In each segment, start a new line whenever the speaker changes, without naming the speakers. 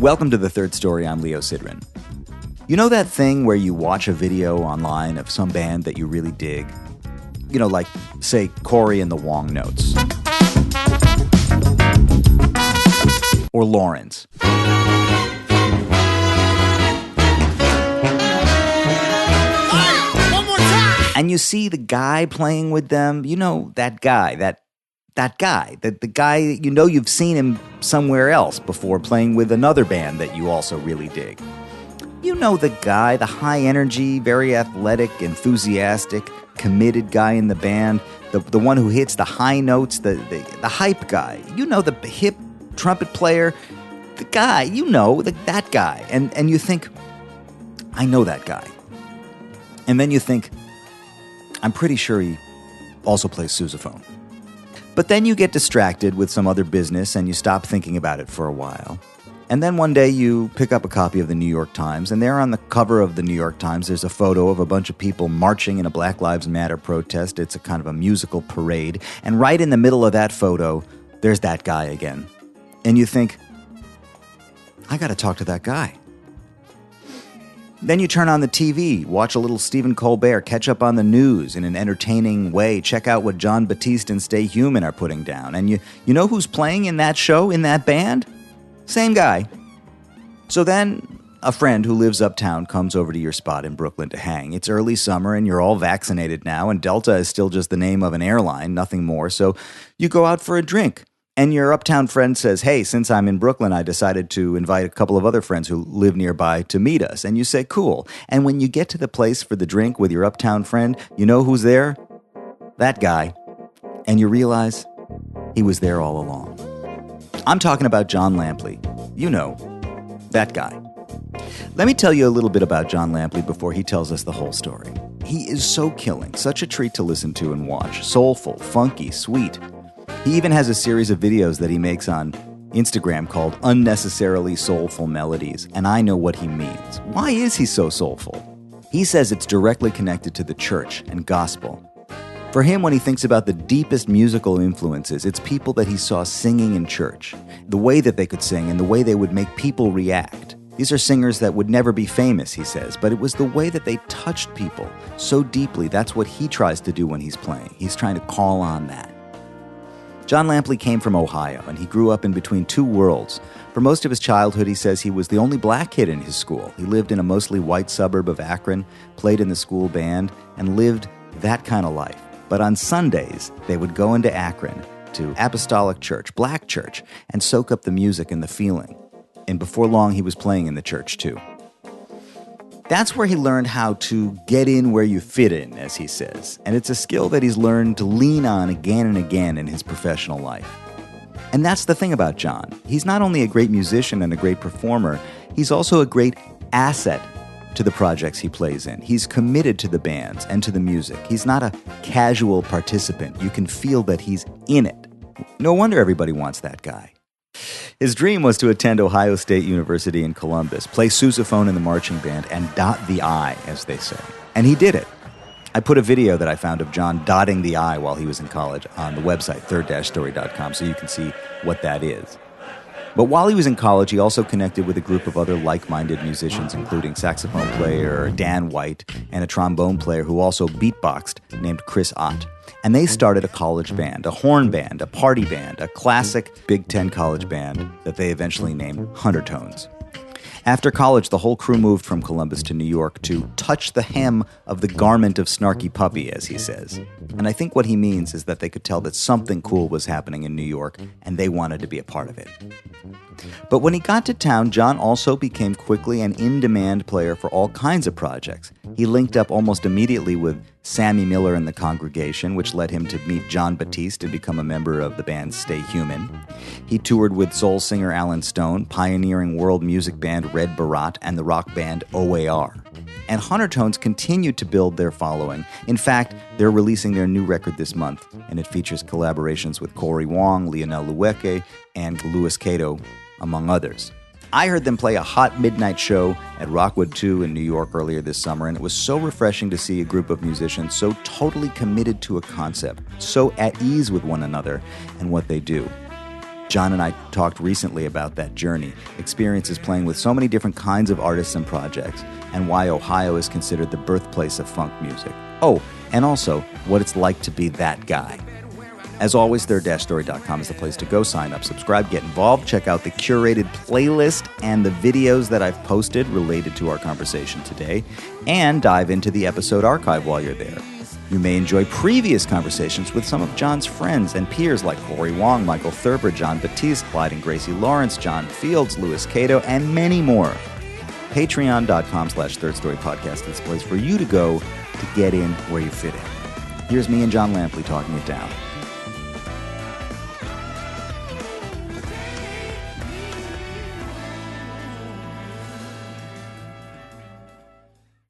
Welcome to The Third Story. I'm Leo Sidran. You know that thing where you watch a video online of some band that you really dig? You know, like, say, Cory and the Wongnotes. Or Lawrence. And you see the guy playing with them, you know, that guy, the guy, you know you've seen him somewhere else before playing with another band that you also really dig. You know the guy, the high energy, very athletic, enthusiastic, committed guy in the band, the one who hits the high notes, the hype guy. You know the hip trumpet player, the guy, you know, that guy. And you think, I know that guy. And then you think, I'm pretty sure he also plays sousaphone. But then you get distracted with some other business and you stop thinking about it for a while. And then one day you pick up a copy of the New York Times, and there on the cover of the New York Times there's a photo of a bunch of people marching in a Black Lives Matter protest. It's a kind of a musical parade. And right in the middle of that photo, there's that guy again. And you think, I gotta talk to that guy. Then you turn on the TV, watch a little Stephen Colbert, catch up on the news in an entertaining way, check out what Jon Batiste and Stay Human are putting down. And you know who's playing in that show, in that band? Same guy. So then a friend who lives uptown comes over to your spot in Brooklyn to hang. It's early summer and you're all vaccinated now, and Delta is still just the name of an airline, nothing more. So you go out for a drink. And your uptown friend says, hey, since I'm in Brooklyn, I decided to invite a couple of other friends who live nearby to meet us. And you say, cool. And when you get to the place for the drink with your uptown friend, you know who's there? That guy. And you realize he was there all along. I'm talking about Jon Lampley. You know, that guy. Let me tell you a little bit about Jon Lampley before he tells us the whole story. He is so killing, such a treat to listen to and watch. Soulful, funky, sweet. He even has a series of videos that he makes on Instagram called Unnecessarily Soulful Melodies, and I know what he means. Why is he so soulful? He says it's directly connected to the church and gospel. For him, when he thinks about the deepest musical influences, it's people that he saw singing in church, the way that they could sing and the way they would make people react. These are singers that would never be famous, he says, but it was the way that they touched people so deeply. That's what he tries to do when he's playing. He's trying to call on that. Jon Lampley came from Ohio, and he grew up in between two worlds. For most of his childhood, he says he was the only black kid in his school. He lived in a mostly white suburb of Akron, played in the school band, and lived that kind of life. But on Sundays, they would go into Akron to Apostolic church, black church, and soak up the music and the feeling. And before long, he was playing in the church, too. That's where he learned how to get in where you fit in, as he says. And it's a skill that he's learned to lean on again and again in his professional life. And that's the thing about Jon. He's not only a great musician and a great performer, he's also a great asset to the projects he plays in. He's committed to the bands and to the music. He's not a casual participant. You can feel that he's in it. No wonder everybody wants that guy. His dream was to attend Ohio State University in Columbus, play sousaphone in the marching band, and dot the I, as they say. And he did it. I put a video that I found of Jon dotting the I while he was in college on the website, third-story.com, so you can see what that is. But while he was in college, he also connected with a group of other like-minded musicians, including saxophone player Dan White and a trombone player who also beatboxed named Chris Ott. And they started a college band, a horn band, a party band, a classic Big Ten college band that they eventually named Huntertones. After college, the whole crew moved from Columbus to New York to touch the hem of the garment of Snarky Puppy, as he says. And I think what he means is that they could tell that something cool was happening in New York, and they wanted to be a part of it. But when he got to town, Jon also became quickly an in-demand player for all kinds of projects. He linked up almost immediately with Sammy Miller and the Congregation, which led him to meet Jon Batiste and become a member of the band Stay Human. He toured with soul singer Alan Stone, pioneering world music band Red Baratt, and the rock band O.A.R. And Huntertones continued to build their following. In fact, they're releasing their new record this month, and it features collaborations with Cory Wong, Lionel Lueke, and Louis Cato, among others. I heard them play a hot midnight show at Rockwood 2 in New York earlier this summer, and it was so refreshing to see a group of musicians so totally committed to a concept, so at ease with one another and what they do. John and I talked recently about that journey, experiences playing with so many different kinds of artists and projects, and why Ohio is considered the birthplace of funk music. Oh, and also what it's like to be that guy. As always, third-story.com is the place to go. Sign up, subscribe, get involved, check out the curated playlist and the videos that I've posted related to our conversation today, and dive into the episode archive while you're there. You may enjoy previous conversations with some of John's friends and peers like Cory Wong, Michael Thurber, Jon Batiste, Clyde and Gracie Lawrence, John Fields, Louis Cato, and many more. Patreon.com/thirdstorypodcast is the place for you to go to get in where you fit in. Here's me and Jon Lampley talking it down.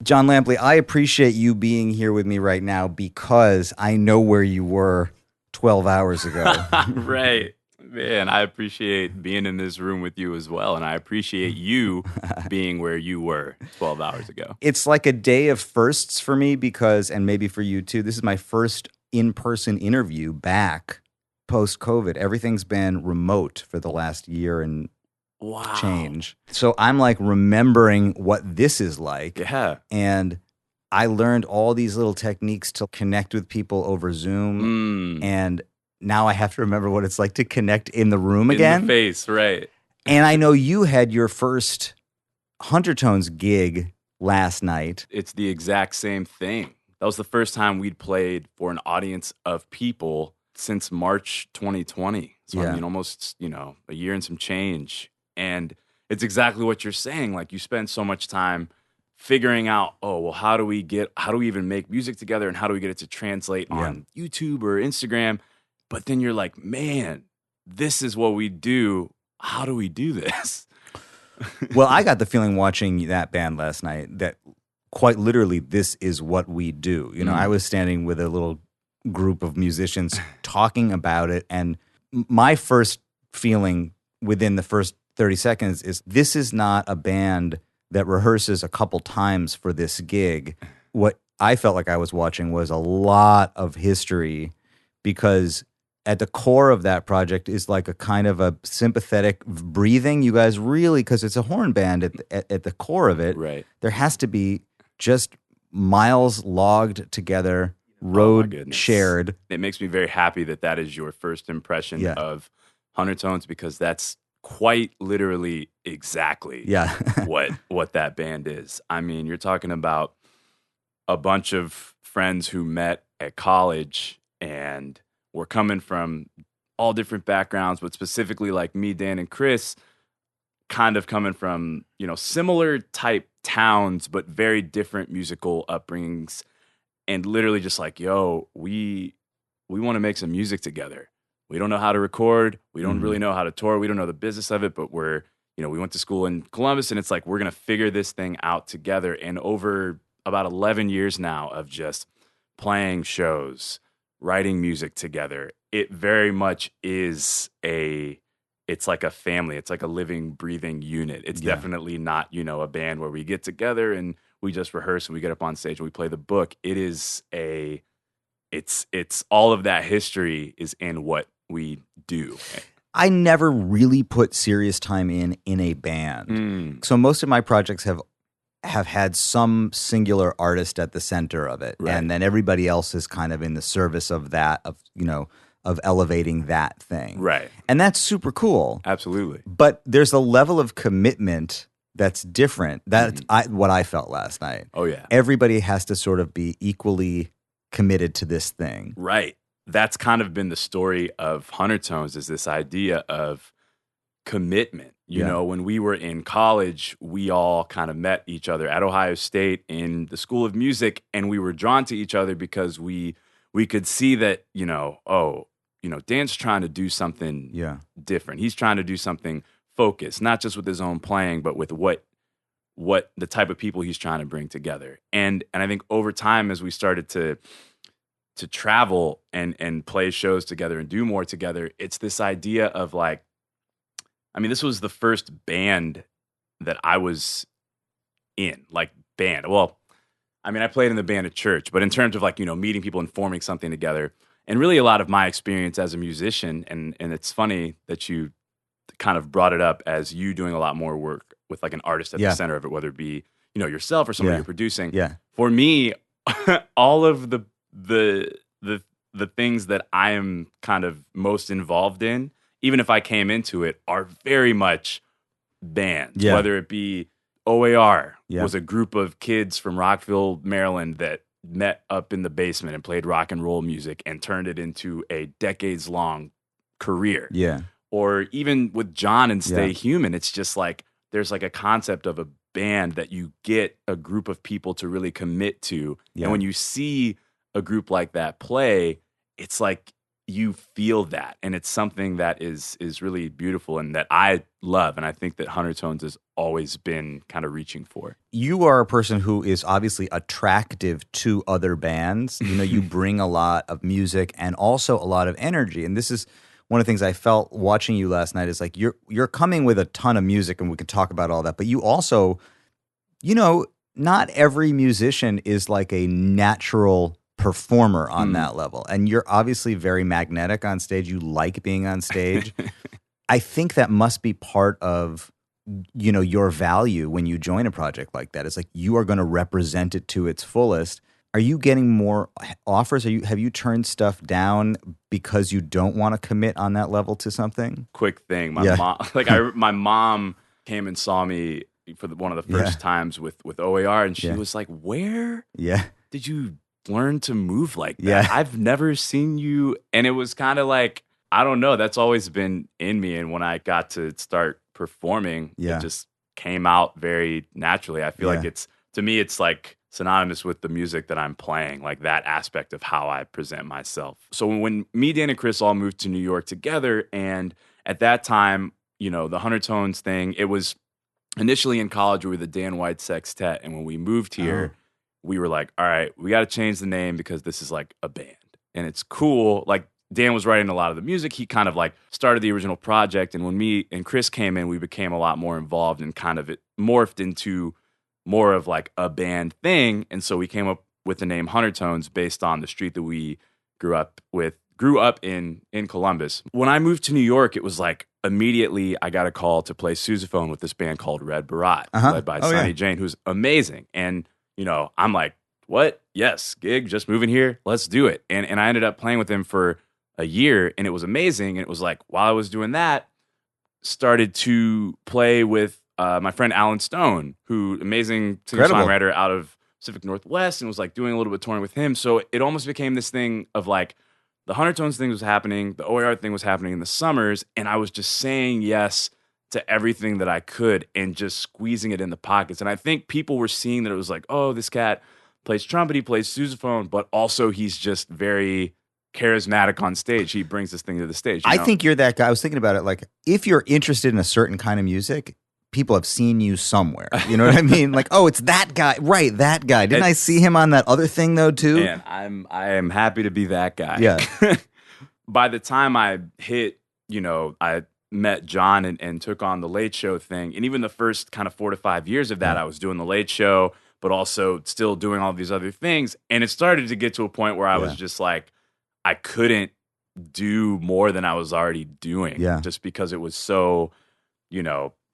Jon Lampley, I appreciate you being here with me right now because I know where you were 12 hours ago.
Right. Man, I appreciate being in this room with you as well, and I appreciate you being where you were 12 hours ago.
It's like a day of firsts for me because, and maybe for you too, this is my first in-person interview back post-COVID. Everything's been remote for the last year and change. So I'm like remembering what this is like.
Yeah.
And I learned all these little techniques to connect with people over Zoom. And now I have to remember what it's like to connect in the room again.
In the face, right.
And I know you had your first Huntertones gig last night.
It's the exact same thing. That was the first time we'd played for an audience of people since March 2020. So I mean, almost, a year and some change. And it's exactly what you're saying. Like, you spend so much time figuring out, how do we even make music together, and how do we get it to translate on YouTube or Instagram? But then you're like, man, this is what we do. How do we do this?
Well, I got the feeling watching that band last night that quite literally this is what we do. I was standing with a little group of musicians talking about it, and my first feeling within the first 30 seconds is this is not a band that rehearses a couple times for this gig. What I felt like I was watching was a lot of history, because at the core of that project is like a kind of a sympathetic breathing. You guys really, because it's a horn band at the core of it,
right.
There has to be just miles logged together, road shared.
It makes me very happy that is your first impression of Huntertones, because that's quite literally exactly what that band is. I mean, you're talking about a bunch of friends who met at college and were coming from all different backgrounds, but specifically like me, Dan, and Chris, kind of coming from, similar type towns, but very different musical upbringings, and literally just like, we want to make some music together. We don't know how to record. We don't really know how to tour. We don't know the business of it, but we went to school in Columbus, and it's like, we're going to figure this thing out together. And over about 11 years now of just playing shows, writing music together, it very much is it's like a family. It's like a living, breathing unit. It's definitely not, a band where we get together and we just rehearse and we get up on stage and we play the book. It is it's all of that history is in what we do.
I never really put serious time in a band. So most of my projects have had some singular artist at the center of it. Right. And then everybody else is kind of in the service of that, of elevating that thing.
Right.
And that's super cool.
Absolutely.
But there's a level of commitment that's different. That's what I felt last night.
Oh, yeah.
Everybody has to sort of be equally committed to this thing.
Right. That's kind of been the story of Huntertones, is this idea of commitment. You know, when we were in college, we all kind of met each other at Ohio State in the School of Music, and we were drawn to each other because we could see that, Dan's trying to do something different. He's trying to do something focused, not just with his own playing, but with what the type of people he's trying to bring together. And I think over time, as we started to travel and play shows together and do more together, it's this idea of like, this was the first band that I was in, like band. Well, I played in the band at church, but in terms of like, meeting people and forming something together. And really a lot of my experience as a musician, and it's funny that you kind of brought it up as you doing a lot more work with like an artist at the center of it, whether it be, yourself or somebody you're producing.
Yeah.
For me, all of the things that I am kind of most involved in, even if I came into it, are very much bands. Yeah. Whether it be O.A.R. was a group of kids from Rockville, Maryland that met up in the basement and played rock and roll music and turned it into a decades-long career. Yeah. Or even with Jon and Stay Human, it's just like there's like a concept of a band that you get a group of people to really commit to. Yeah. And when you see a group like that play, it's like you feel that. And it's something that is really beautiful and that I love. And I think that Huntertones has always been kind of reaching for.
You are a person who is obviously attractive to other bands. You bring a lot of music and also a lot of energy. And this is one of the things I felt watching you last night is like you're coming with a ton of music, and we can talk about all that. But you also, not every musician is like a natural performer on that level. And you're obviously very magnetic on stage. You like being on stage. I think that must be part of, your value when you join a project like that. It's like you are going to represent it to its fullest. Are you getting more offers? Have you turned stuff down because you don't want to commit on that level to something?
Quick thing, my mom came and saw me for one of the first times with O.A.R. and she was like, "Where did you learn to move like that? Yeah. I've never seen you." And it was kind of like, I don't know, that's always been in me. And when I got to start performing, it just came out very naturally. I feel like to me, it's like synonymous with the music that I'm playing, like that aspect of how I present myself. So when me, Dan, and Chris all moved to New York together, and at that time, the Huntertones thing, it was initially in college we were the Dan White Sextet, and when we moved here, we were like, all right, we got to change the name because this is like a band, and it's cool. Like Dan was writing a lot of the music. He kind of like started the original project, and when me and Chris came in, we became a lot more involved, and kind of it morphed into more of like a band thing. And so we came up with the name Huntertones based on the street that we grew up in Columbus. When I moved to New York, it was like immediately I got a call to play sousaphone with this band called Red Barat, led by Sonny Jane, who's amazing. And, I'm like, what? Yes, gig, just moving here. Let's do it. And I ended up playing with him for a year, and it was amazing. And it was like, while I was doing that, started to play with my friend Alan Stone, who amazing singer-songwriter out of Pacific Northwest, and was like doing a little bit of touring with him. So it almost became this thing of like the Huntertones thing was happening, the O.A.R. thing was happening in the summers, and I was just saying yes to everything that I could and just squeezing it in the pockets. And I think people were seeing that it was like, oh, this cat plays trumpet, he plays sousaphone, but also he's just very charismatic on stage. He brings this thing to the stage.
I think you're that guy. I was thinking about it, like if you're interested in a certain kind of music, people have seen you somewhere. You know what I mean? Like, oh, it's that guy. Right, that guy. Didn't I see him on that other thing, though, too?
And I am happy to be that guy.
Yeah.
By the time I hit, I met Jon and took on the Late Show thing. And even the first kind of 4 to 5 years of that, I was doing the Late Show, but also still doing all these other things. And it started to get to a point where I was just like, I couldn't do more than I was already doing. Yeah. Just because it was so,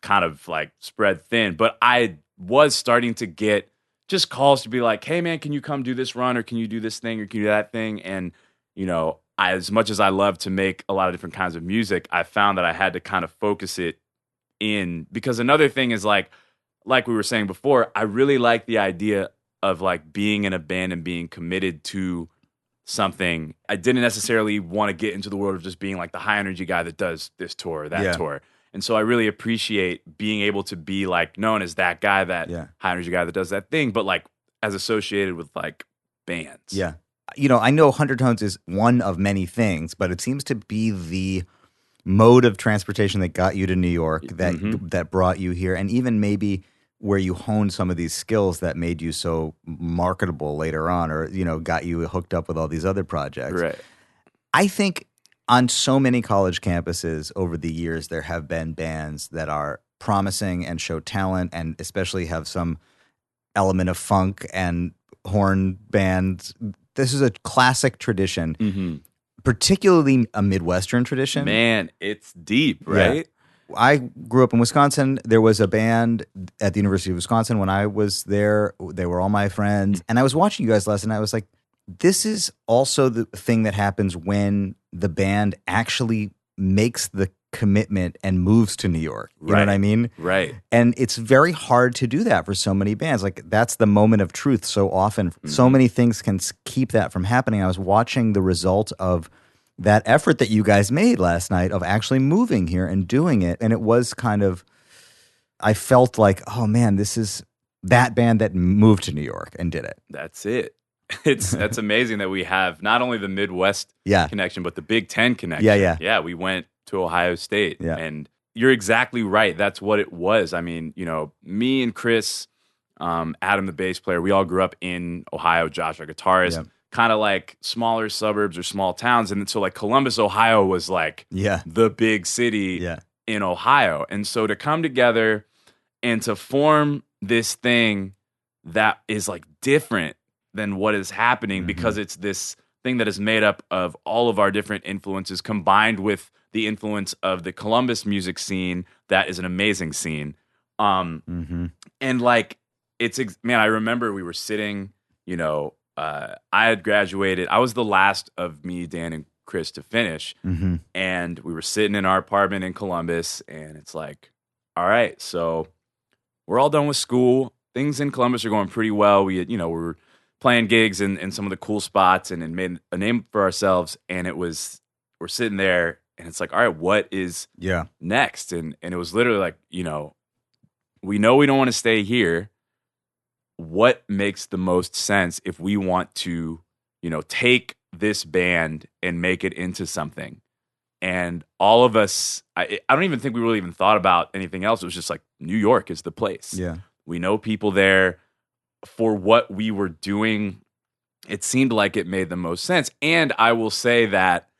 kind of like spread thin. But I was starting to get just calls to be like, hey man, can you come do this run, or can you do this thing, or can you do that thing? And, as much as I love to make a lot of different kinds of music, I found that I had to kind of focus it in, because another thing is like we were saying before, I really like the idea of like being in a band and being committed to something. I didn't necessarily want to get into the world of just being like the high energy guy that does this tour or that tour. And so I really appreciate being able to be like known as that guy, that high energy guy that does that thing, but like as associated with like bands.
Yeah. I know Huntertones is one of many things, but it seems to be the mode of transportation that got you to New York, that brought you here, and even maybe where you honed some of these skills that made you so marketable later on, or, got you hooked up with all these other projects.
Right.
I think on so many college campuses over the years, there have been bands that are promising and show talent, and especially have some element of funk and horn bands. This is a classic tradition. Mm-hmm. particularly a Midwestern tradition.
Man, it's deep, right?
Yeah. I grew up in Wisconsin. There was a band at the University of Wisconsin when I was there. They were all my friends. And I was watching you guys last night. I was like, this is also the thing that happens when the band actually makes the commitment and moves to New York. You know what I mean?
Right.
And it's very hard to do that for so many bands. Like, that's the moment of truth so often. So many things can keep that from happening. I was watching the result of that effort that you guys made last night of actually moving here and doing it. And it was kind of, I felt like, oh man, this is that band that moved to New York and did it.
That's it. That's amazing that we have not only the Midwest connection, but the Big Ten connection. Yeah, we went to Ohio State.
Yeah.
And you're exactly right. That's what it was. I mean, me and Chris, Adam, the bass player, we all grew up in Ohio, Josh, our guitarist, kind of like smaller suburbs or small towns. And so like Columbus, Ohio was like the big city in Ohio. And so to come together and to form this thing that is like different than what is happening because it's this thing that is made up of all of our different influences combined with the influence of the Columbus music scene that is an amazing scene. And like, I remember we were sitting, I had graduated. I was the last of me, Dan, and Chris to finish. And we were sitting in our apartment in Columbus, and it's like, all right, so we're all done with school. Things in Columbus are going pretty well. We were playing gigs in some of the cool spots and made a name for ourselves. And we're sitting there, and it's like, all right, what is next? And it was literally like, we know we don't want to stay here. What makes the most sense if we want to, take this band and make it into something? And all of us, I don't even think we really even thought about anything else. It was just like, New York is the place.
Yeah.
We know people there. For what we were doing, it seemed like it made the most sense. And I will say that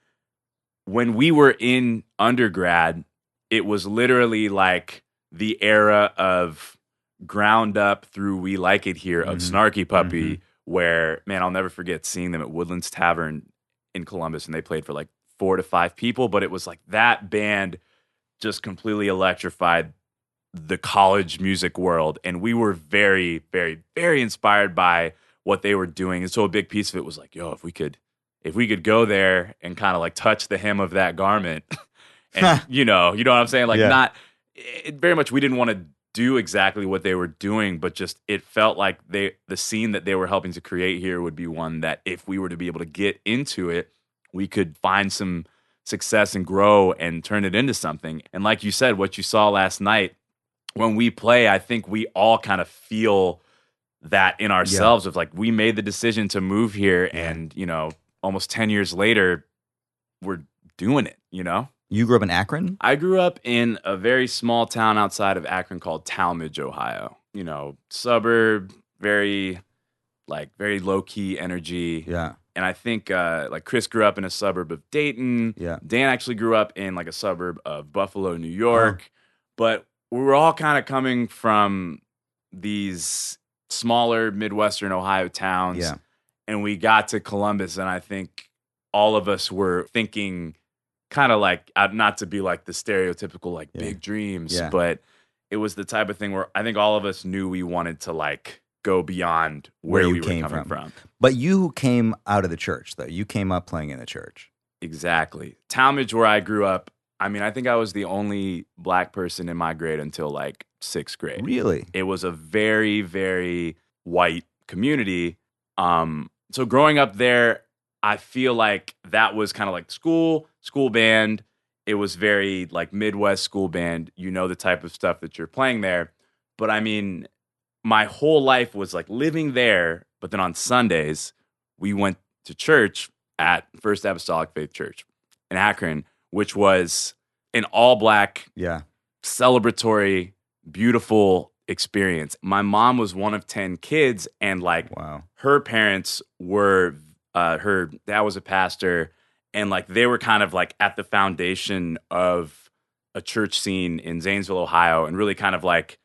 when we were in undergrad, it was literally like the era of ground up through We Like It Here of Snarky Puppy, where, man, I'll never forget seeing them at Woodlands Tavern in Columbus, and they played for like 4 to 5 people, but it was like that band just completely electrified the college music world, and we were very, very, very inspired by what they were doing. And so a big piece of it was like, yo, if we could go there and kind of like touch the hem of that garment, and you know what I'm saying? Like, not very much. We didn't want to do exactly what they were doing, but just it felt like the scene that they were helping to create here would be one that if we were to be able to get into it, we could find some success and grow and turn it into something. And like you said, what you saw last night, when we play, I think we all kind of feel that in ourselves of like, we made the decision to move here and, almost 10 years later, we're doing it,
You grew up in Akron?
I grew up in a very small town outside of Akron called Talmadge, Ohio. Suburb, very low-key energy.
Yeah.
And I think like Chris grew up in a suburb of Dayton.
Yeah.
Dan actually grew up in like a suburb of Buffalo, New York. But we were all kind of coming from these smaller Midwestern Ohio towns.
Yeah.
And we got to Columbus, and I think all of us were thinking kind of like, not to be like the stereotypical like big dreams, but it was the type of thing where I think all of us knew we wanted to like go beyond where we were coming from.
But you came out of the church, though. You came up playing in the church.
Exactly. Talmadge, where I grew up, I mean, I think I was the only black person in my grade until like 6th grade.
Really?
It was a very, very white community. So growing up there, I feel like that was kind of like school band. It was very like Midwest school band. The type of stuff that you're playing there. But I mean, my whole life was like living there. But then on Sundays, we went to church at First Apostolic Faith Church in Akron, which was an all-black, celebratory, beautiful experience. My mom was one of 10 kids, and like her parents were, her dad was a pastor, and like they were kind of like at the foundation of a church scene in Zanesville, Ohio, and really kind of like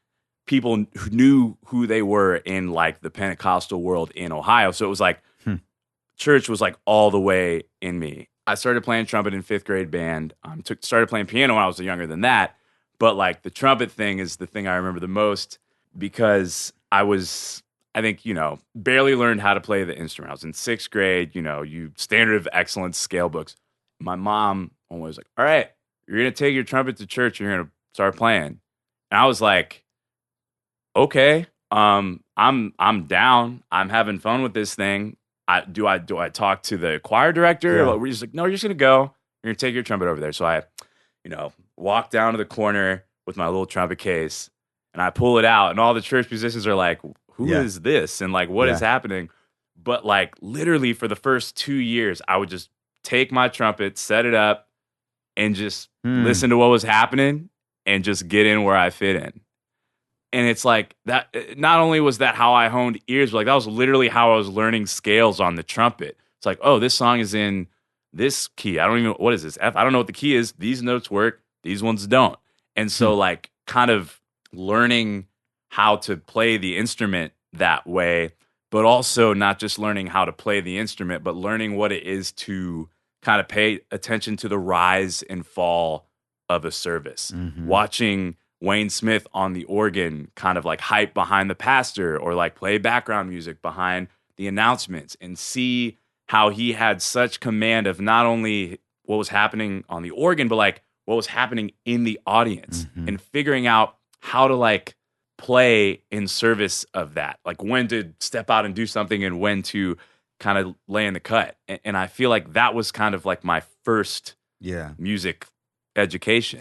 people who knew who they were in like the Pentecostal world in Ohio. So it was like church was like all the way in me. I started playing trumpet in 5th grade band. Started playing piano when I was younger than that. But like the trumpet thing is the thing I remember the most because I think, barely learned how to play the instrument. I was in 6th grade, you standard of excellence scale books. My mom was like, all right, you're going to take your trumpet to church. You're going to start playing. And I was like, okay, I'm down. I'm having fun with this thing. Do I talk to the choir director?
Yeah.
We're just like, no, you're just going to go. You're going to take your trumpet over there. So I, walk down to the corner with my little trumpet case and I pull it out and all the church musicians are like, who is this? And like, what is happening? But like literally for the first 2 years, I would just take my trumpet, set it up and just listen to what was happening and just get in where I fit in. And it's like that. Not only was that how I honed ears, but like that was literally how I was learning scales on the trumpet. It's like, oh, this song is in this key. I don't even, what is this? F? I don't know what the key is. These notes work. These ones don't. And so like kind of learning how to play the instrument that way, but also not just learning how to play the instrument, but learning what it is to kind of pay attention to the rise and fall of a service. Mm-hmm. Watching Wayne Smith on the organ kind of like hype behind the pastor or like play background music behind the announcements and see how he had such command of not only what was happening on the organ, but like what was happening in the audience and figuring out how to like play in service of that, like when to step out and do something and when to kind of lay in the cut. And I feel like that was kind of like my first music education.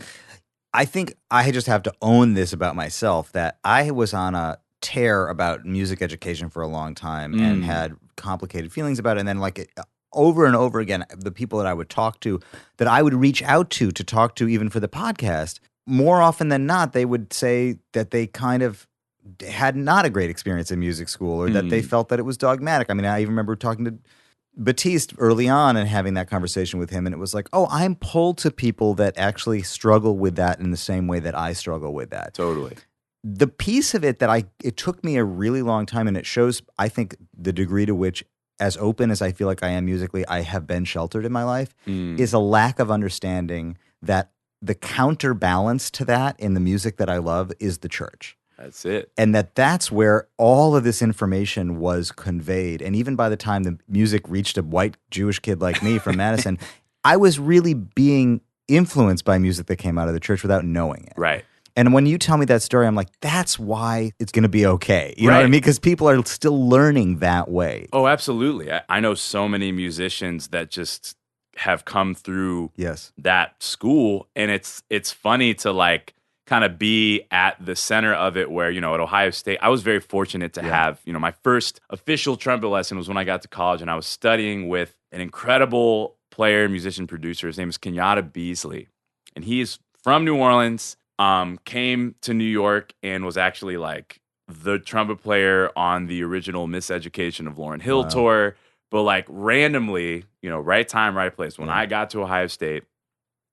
I think I just have to own this about myself, that I was on a tear about music education for a long time and had complicated feelings about it. And then like over and over again, the people that I would talk to, that I would reach out to talk to even for the podcast, more often than not, they would say that they kind of had not a great experience in music school or that they felt that it was dogmatic. I mean, I even remember talking to Batiste early on and having that conversation with him, and it was like, oh, I'm pulled to people that actually struggle with that in the same way that I struggle with that.
Totally.
The piece of it that it took me a really long time, and it shows, I think, the degree to which, as open as I feel like I am musically, I have been sheltered in my life, is a lack of understanding that the counterbalance to that in the music that I love is the church.
That's it.
And that's where all of this information was conveyed. And even by the time the music reached a white Jewish kid like me from Madison, I was really being influenced by music that came out of the church without knowing it.
Right.
And when you tell me that story, I'm like, that's why it's going to be okay. You know what I mean? Because people are still learning that way.
Oh, absolutely. I know so many musicians that just have come through that school. And it's funny to like kind of be at the center of it where, at Ohio State, I was very fortunate to have, my first official trumpet lesson was when I got to college and I was studying with an incredible player, musician, producer. His name is Kenyatta Beasley. And he's from New Orleans, came to New York and was actually like the trumpet player on the original Miseducation of Lauryn Hill tour. But like randomly, right time, right place. When I got to Ohio State,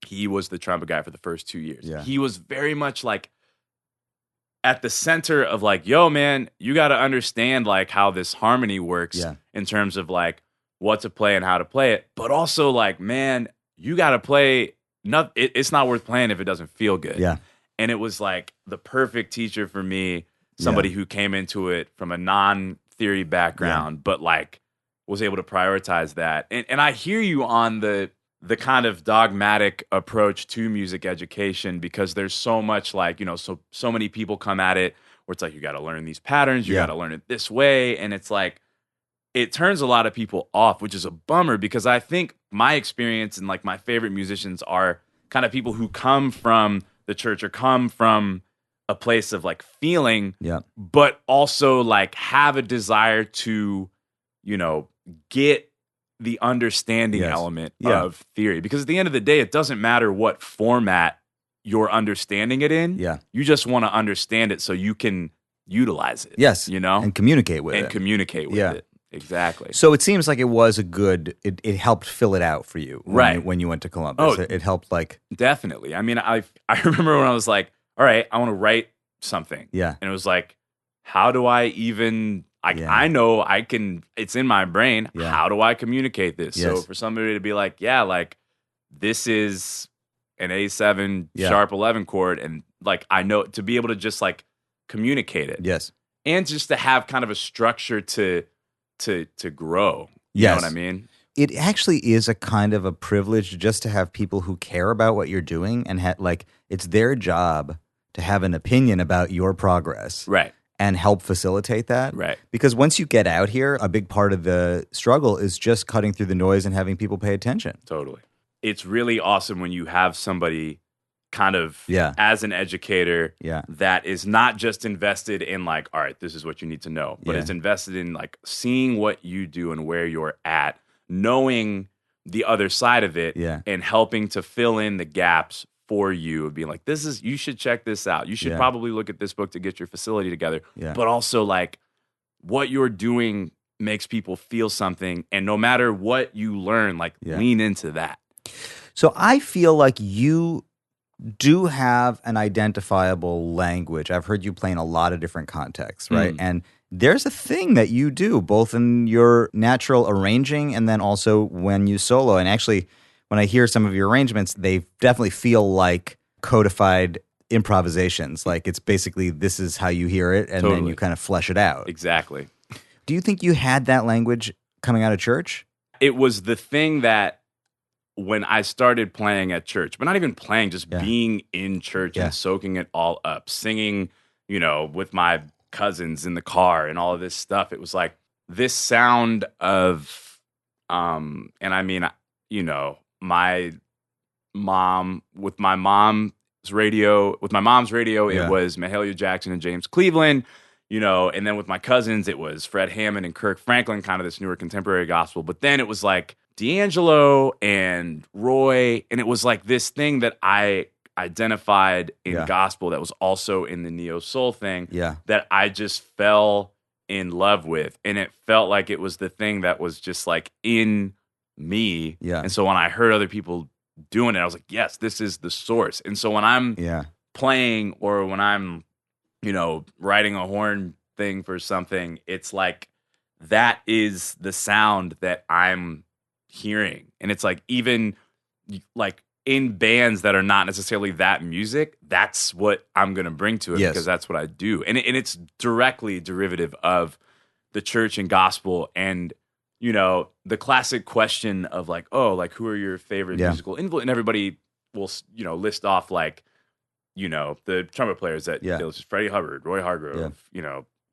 he was the trumpet guy for the first 2 years. Yeah. He was very much like at the center of like, yo, man, you got to understand like how this harmony works in terms of like what to play and how to play it. But also like, man, you got to play. It's not worth playing if it doesn't feel good. Yeah. And it was like the perfect teacher for me, somebody who came into it from a non-theory background, but like was able to prioritize that. And I hear you on the kind of dogmatic approach to music education, because there's so much like, so many people come at it where it's like, you got to learn these patterns, you got to learn it this way. And it's like, it turns a lot of people off, which is a bummer, because I think my experience and like my favorite musicians are kind of people who come from the church or come from a place of like feeling, but also like have a desire to, get the understanding element of theory. Because at the end of the day, it doesn't matter what format you're understanding it in. Yeah. You just want to understand it so you can utilize it.
Yes. And communicate with it.
And communicate with it. Exactly.
So it seems like it was it helped fill it out for you when you went to Columbus. It helped like...
Definitely. I mean, I remember when I was like, all right, I want to write something. Yeah. And it was like, how do I even Like I know I can. It's in my brain. Yeah. How do I communicate this? Yes. So for somebody to be like, yeah, like this is an A7 sharp 11 chord, and like I know to be able to just like communicate it.
Yes.
And just to have kind of a structure to grow. You know what I mean?
It actually is a kind of a privilege just to have people who care about what you're doing and like it's their job to have an opinion about your progress.
Right.
And help facilitate that.
Right.
Because once you get out here, a big part of the struggle is just cutting through the noise and having people pay attention.
Totally. It's really awesome when you have somebody kind of as an educator that is not just invested in like, all right, this is what you need to know, but is invested in like seeing what you do and where you're at, knowing the other side of it and helping to fill in the gaps for you, being like, you should check this out. You should probably look at this book to get your facility together. Yeah. But also like what you're doing makes people feel something. And no matter what you learn, like lean into that.
So I feel like you do have an identifiable language. I've heard you play in a lot of different contexts, right? And there's a thing that you do both in your natural arranging and then also when you solo. And actually, when I hear some of your arrangements, they definitely feel like codified improvisations. Like it's basically this is how you hear it, and then you kind of flesh it out.
Exactly.
Do you think you had that language coming out of church?
It was the thing that when I started playing at church, but not even playing, just being in church and soaking it all up, singing, with my cousins in the car and all of this stuff. It was like this sound of, and I mean, my mom, with my mom's radio, it was Mahalia Jackson and James Cleveland, and then with my cousins, it was Fred Hammond and Kirk Franklin, kind of this newer contemporary gospel. But then it was like D'Angelo and Roy, and it was like this thing that I identified in gospel that was also in the neo soul thing that I just fell in love with. And it felt like it was the thing that was just like in me. Yeah. And so when I heard other people doing it, I was like, yes, this is the source. And so when I'm playing or when I'm, writing a horn thing for something, it's like that is the sound that I'm hearing. And it's like even like in bands that are not necessarily that music, that's what I'm going to bring to it because that's what I do. And it's directly derivative of the church and gospel and the classic question of like, oh, like who are your favorite musical influence? And everybody will, list off like, the trumpet players that Freddie Hubbard, Roy Hargrove,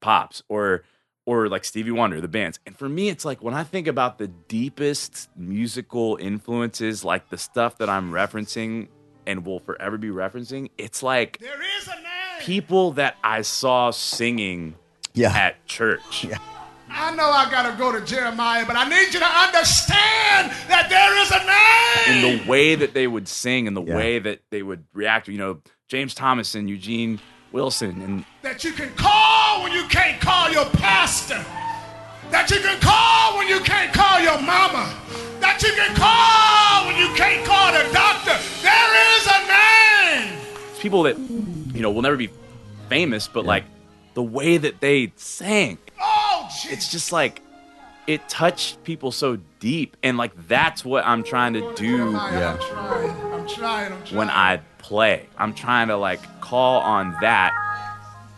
Pops, or like Stevie Wonder, the bands. And for me, it's like when I think about the deepest musical influences, like the stuff that I'm referencing and will forever be referencing, it's like there is a name. People that I saw singing at church. Yeah.
I know I got to go to Jeremiah, but I need you to understand that there is a
name. And the way that they would sing and the way that they would react, James Thomas and Eugene Wilson. And
that you can call when you can't call your pastor. That you can call when you can't call your mama. That you can call when you can't call the doctor. There is a name.
It's people that, will never be famous, but like the way that they sang.
Oh, geez.
It's just like, it touched people so deep. And like, that's what I'm trying to do.
I'm trying.
When I play. I'm trying to like call on that.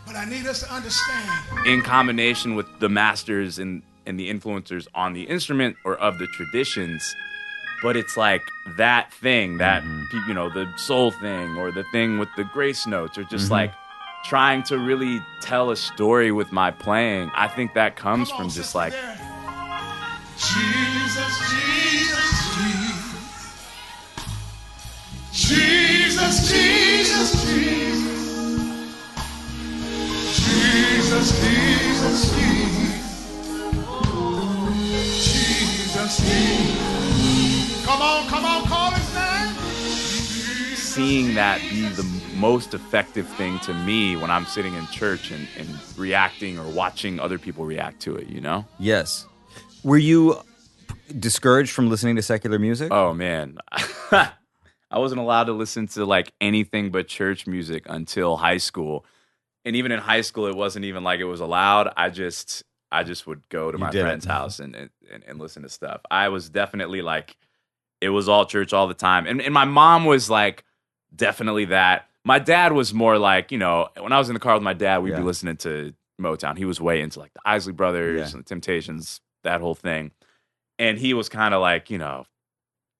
But I need us to understand.
In combination with the masters and the influencers on the instrument or of the traditions. But it's like that thing, that, the soul thing or the thing with the grace notes or just like trying to really tell a story with my playing. I think that comes from just like...
Jesus, Jesus, Jesus. Jesus, Jesus, Jesus. Jesus, Jesus, Jesus. Jesus, Jesus. Come on, call his name.
Seeing that be the most effective thing to me when I'm sitting in church and reacting or watching other people react to it,
Yes. Were you discouraged from listening to secular music?
Oh, man. I wasn't allowed to listen to like anything but church music until high school. And even in high school, it wasn't even like it was allowed. I I just would go to my friend's house and listen to stuff. I was definitely like, it was all church all the time. And my mom was like, definitely that. My dad was more like, when I was in the car with my dad, we'd be listening to Motown. He was way into like the Isley Brothers and the Temptations, that whole thing. And he was kind of like,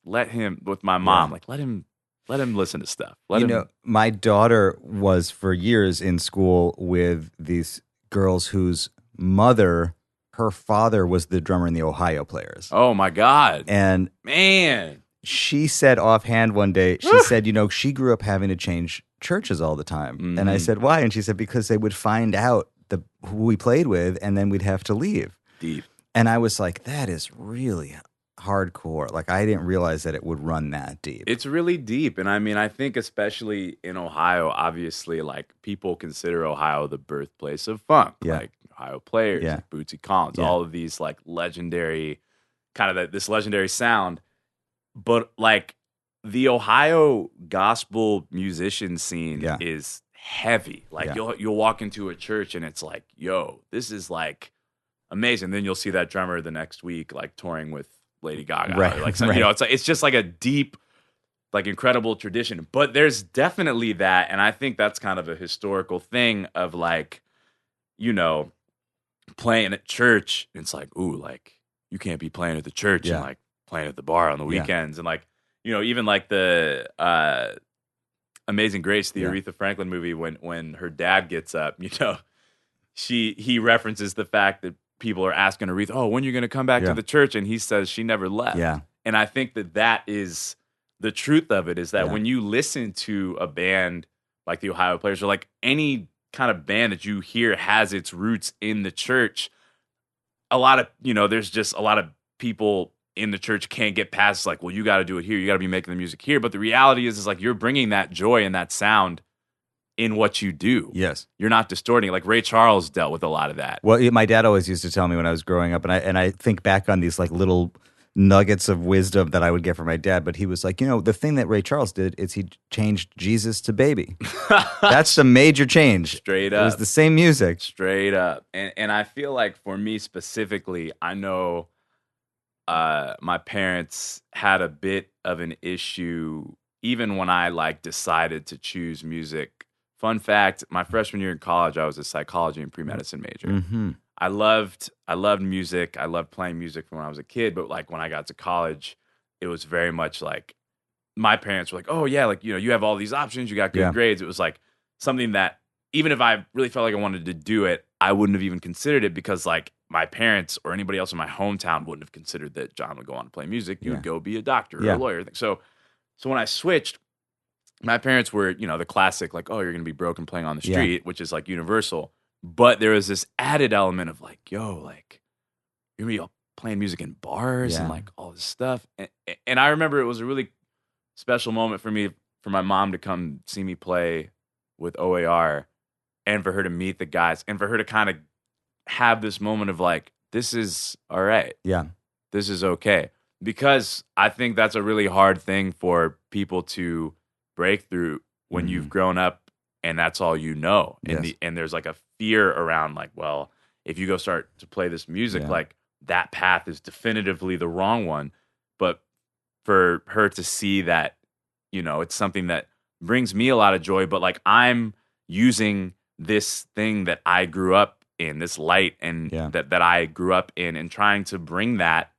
let him, with my mom, like, let him listen to stuff.
My daughter was for years in school with these girls whose her father was the drummer in the Ohio Players.
Oh my God.
And
man,
she said offhand one day, she said, she grew up having to change churches all the time. Mm-hmm. And I said, why? And she said, because they would find out who we played with and then we'd have to leave.
Deep.
And I was like, that is really hardcore. Like, I didn't realize that it would run that deep.
It's really deep. And I mean, I think especially in Ohio, obviously, like, people consider Ohio the birthplace of funk.
Yeah.
Like Ohio Players, like Bootsy Collins, all of these like legendary, kind of this legendary sound. But like the Ohio gospel musician scene is heavy. Like you'll walk into a church and it's like, yo, this is like amazing. Then you'll see that drummer the next week like touring with Lady Gaga.
Right.
Or like it's just like a deep, like incredible tradition. But there's definitely that, and I think that's kind of a historical thing of like, playing at church. And it's like, ooh, like you can't be playing at the church and like playing at the bar on the weekends. And like, even like the Amazing Grace, the Aretha Franklin movie, when her dad gets up, he references the fact that people are asking Aretha, oh, when are you going to come back to the church? And he says she never left.
Yeah.
And I think that is the truth of it, is that when you listen to a band like the Ohio Players, or like any kind of band that you hear has its roots in the church, a lot of, there's just a lot of people in the church can't get past like, well, you got to do it here. You got to be making the music here. But the reality is like, you're bringing that joy and that sound in what you do.
Yes.
You're not distorting it. Like Ray Charles dealt with a lot of that.
Well, my dad always used to tell me when I was growing up, and I think back on these like little nuggets of wisdom that I would get from my dad, but he was like, the thing that Ray Charles did is he changed Jesus to Baby. That's a major change.
Straight up.
It was the same music.
Straight up. And I feel like for me specifically, I know my parents had a bit of an issue even when I like decided to choose music. Fun fact, my freshman year in college, I was a psychology and pre-medicine major.
Mm-hmm.
I loved music. I loved playing music from when I was a kid, but like when I got to college, it was very much like my parents were like, "Oh yeah, like you have all these options, you got good grades." It was like something that even if I really felt like I wanted to do it, I wouldn't have even considered it, because like my parents or anybody else in my hometown wouldn't have considered that John would go on to play music. You would go be a doctor or a lawyer. So when I switched, my parents were, the classic like, "Oh, you're going to be broke and playing on the street," which is like universal. But there was this added element of like, yo, like, you're going to be playing music in bars and like all this stuff. And I remember it was a really special moment for me, for my mom to come see me play with O.A.R. and for her to meet the guys and for her to kind of have this moment of like, this is all right.
Yeah.
This is okay. Because I think that's a really hard thing for people to break through when you've grown up and that's all you know. And there's like a fear around like, well, if you go start to play this music, like that path is definitively the wrong one. But for her to see that, it's something that brings me a lot of joy, but like I'm using this thing that I grew up in, this light and that I grew up in, and trying to bring that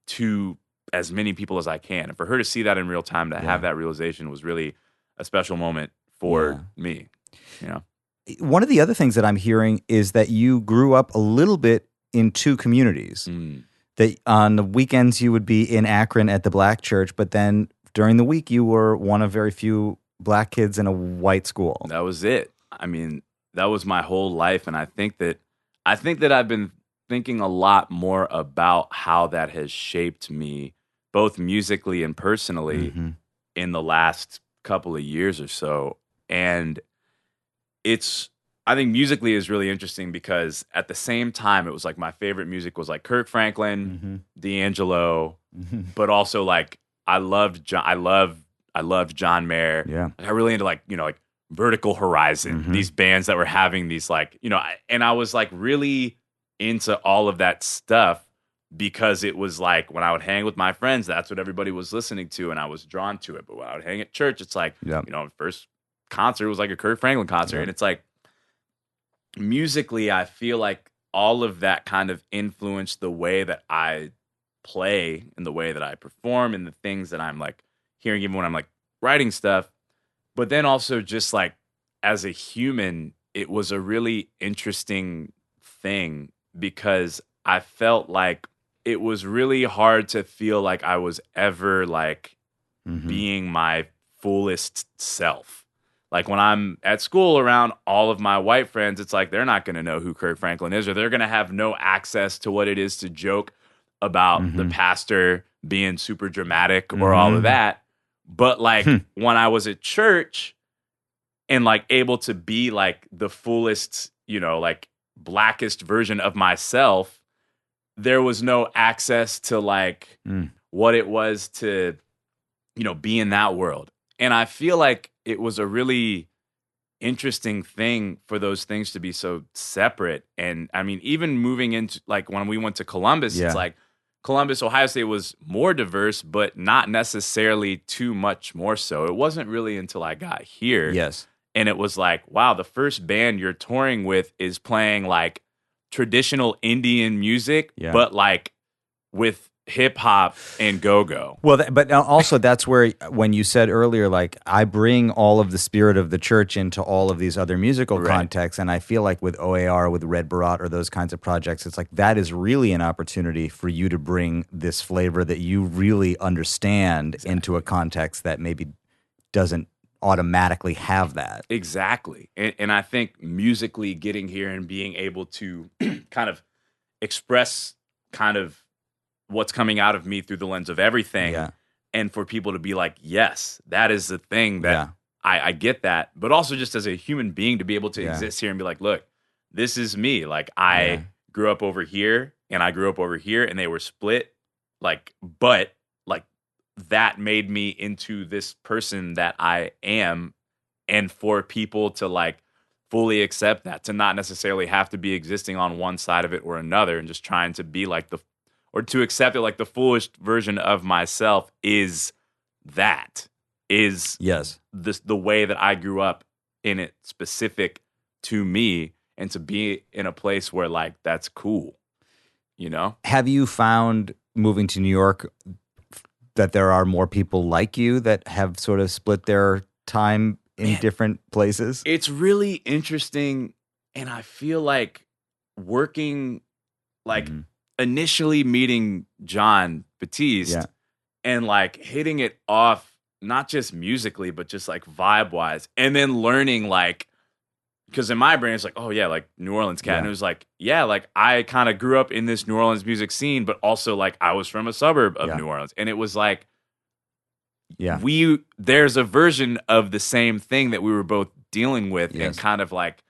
to as many people as I can. And for her to see that in real time, to have that realization was really a special moment for me.
One of the other things that I'm hearing is that you grew up a little bit in two communities. That on the weekends you would be in Akron at the black church, but then during the week you were one of very few black kids in a white school.
That was it. I mean, that was my whole life, and I think that I've been thinking a lot more about how that has shaped me, both musically and personally, in the last couple of years or so. And I think musically is really interesting because at the same time, it was like my favorite music was like Kirk Franklin, D'Angelo, but also like I loved John Mayer.
Yeah.
I got really into like Vertical Horizon, these bands that were having these like, and I was like really into all of that stuff because it was like when I would hang with my friends, that's what everybody was listening to, and I was drawn to it. But when I would hang at church, it's like, first concert was like a Kirk Franklin concert. And it's like, musically, I feel like all of that kind of influenced the way that I play and the way that I perform and the things that I'm like hearing even when I'm like writing stuff. But then also just like as a human, it was a really interesting thing because I felt like it was really hard to feel like I was ever like being my fullest self. Like when I'm at school around all of my white friends, it's like they're not going to know who Kirk Franklin is, or they're going to have no access to what it is to joke about the pastor being super dramatic or all of that. But like when I was at church and like able to be like the fullest, like blackest version of myself, there was no access to like what it was to, be in that world. And I feel like it was a really interesting thing for those things to be so separate. And I mean, even moving into like when we went to Columbus, it's like Columbus, Ohio State was more diverse, but not necessarily too much more so. It wasn't really until I got here.
Yes.
And it was like, wow, the first band you're touring with is playing like traditional Indian music, but like with hip hop and go-go.
Well, but also that's where, when you said earlier, like I bring all of the spirit of the church into all of these other musical contexts, and I feel like with O.A.R, with Red Barat, or those kinds of projects, it's like that is really an opportunity for you to bring this flavor that you really understand into a context that maybe doesn't automatically have that.
Exactly. And I think musically getting here and being able to kind of express kind of what's coming out of me through the lens of everything, and for people to be like, yes, that is the thing that I get that, but also just as a human being to be able to exist here and be like, look, this is me. Like I grew up over here and I grew up over here and they were split, like, but like that made me into this person that I am. And for people to like fully accept that, to not necessarily have to be existing on one side of it or another, and just trying to be like or to accept it like the fullest version of myself is the way that I grew up in it, specific to me, and to be in a place where like that's cool,
Have you found moving to New York that there are more people like you that have sort of split their time in different places?
It's really interesting, and I feel like working like initially meeting Jon Batiste and like hitting it off, not just musically, but just like vibe wise. And then learning like, because in my brain, it's like, oh yeah, like New Orleans cat. And it was like, yeah, like I kind of grew up in this New Orleans music scene, but also like I was from a suburb of New Orleans. And it was like, there's a version of the same thing that we were both dealing with, and kind of like,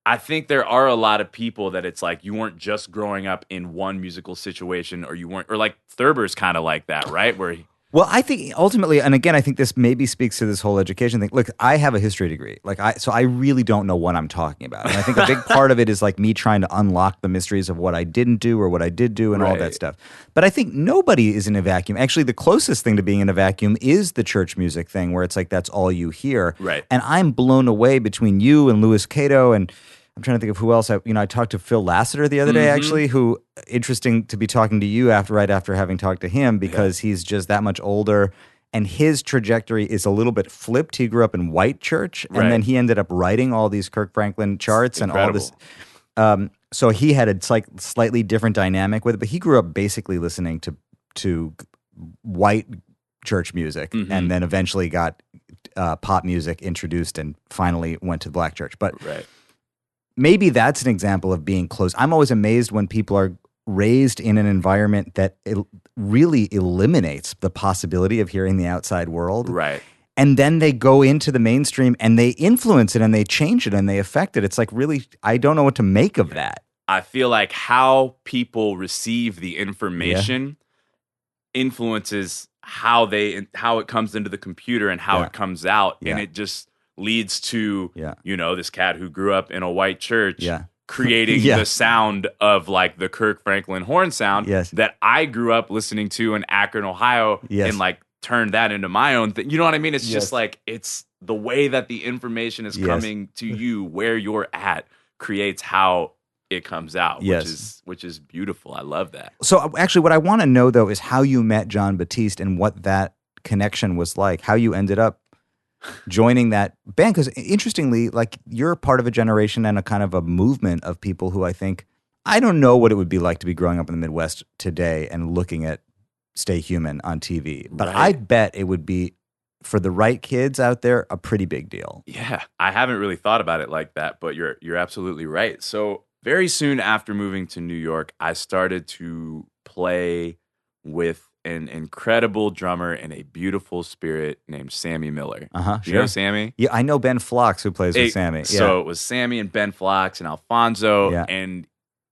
I think there are a lot of people that it's like you weren't just growing up in one musical situation, or you weren't, or like Thurber's kind of like that, right?
Well, I think ultimately, and again, I think this maybe speaks to this whole education thing. Look, I have a history degree, so I really don't know what I'm talking about. And I think a big part of it is like me trying to unlock the mysteries of what I didn't do or what I did do and all that stuff. But I think nobody is in a vacuum. Actually, the closest thing to being in a vacuum is the church music thing, where it's like that's all you hear.
Right.
And I'm blown away between you and Louis Cato, and I'm trying to think of who else. I talked to Phil Lassiter the other day, actually, who, interesting to be talking to you right after having talked to him, because he's just that much older, and his trajectory is a little bit flipped. He grew up in white church, and then he ended up writing all these Kirk Franklin charts and all this. So he had a slightly different dynamic with it, but he grew up basically listening to white church music, and then eventually got pop music introduced, and finally went to black church. But maybe that's an example of being close. I'm always amazed when people are raised in an environment that really eliminates the possibility of hearing the outside world.
Right.
And then they go into the mainstream and they influence it and they change it and they affect it. It's like, really, I don't know what to make of that.
I feel like how people receive the information influences how it comes into the computer and how it comes out. And it just leads to, this cat who grew up in a white church creating the sound of like the Kirk Franklin horn sound that I grew up listening to in Akron, Ohio, and like turned that into my own thing. You know what I mean? It's just like, it's the way that the information is coming to you where you're at creates how it comes out, which is beautiful. I love that.
So actually what I want to know though is how you met Jon Batiste and what that connection was like, how you ended up joining that band. Because interestingly, like you're part of a generation and a kind of a movement of people who I don't know what it would be like to be growing up in the Midwest today and looking at Stay Human on TV. But I bet it would be, for the right kids out there, a pretty big deal.
Yeah, I haven't really thought about it like that, but you're absolutely right. So very soon after moving to New York, I started to play with an incredible drummer and a beautiful spirit named Sammy Miller. You know Sammy?
Yeah, I know Ben Flocks who plays with Sammy.
So it was Sammy and Ben Flocks and Alfonso, and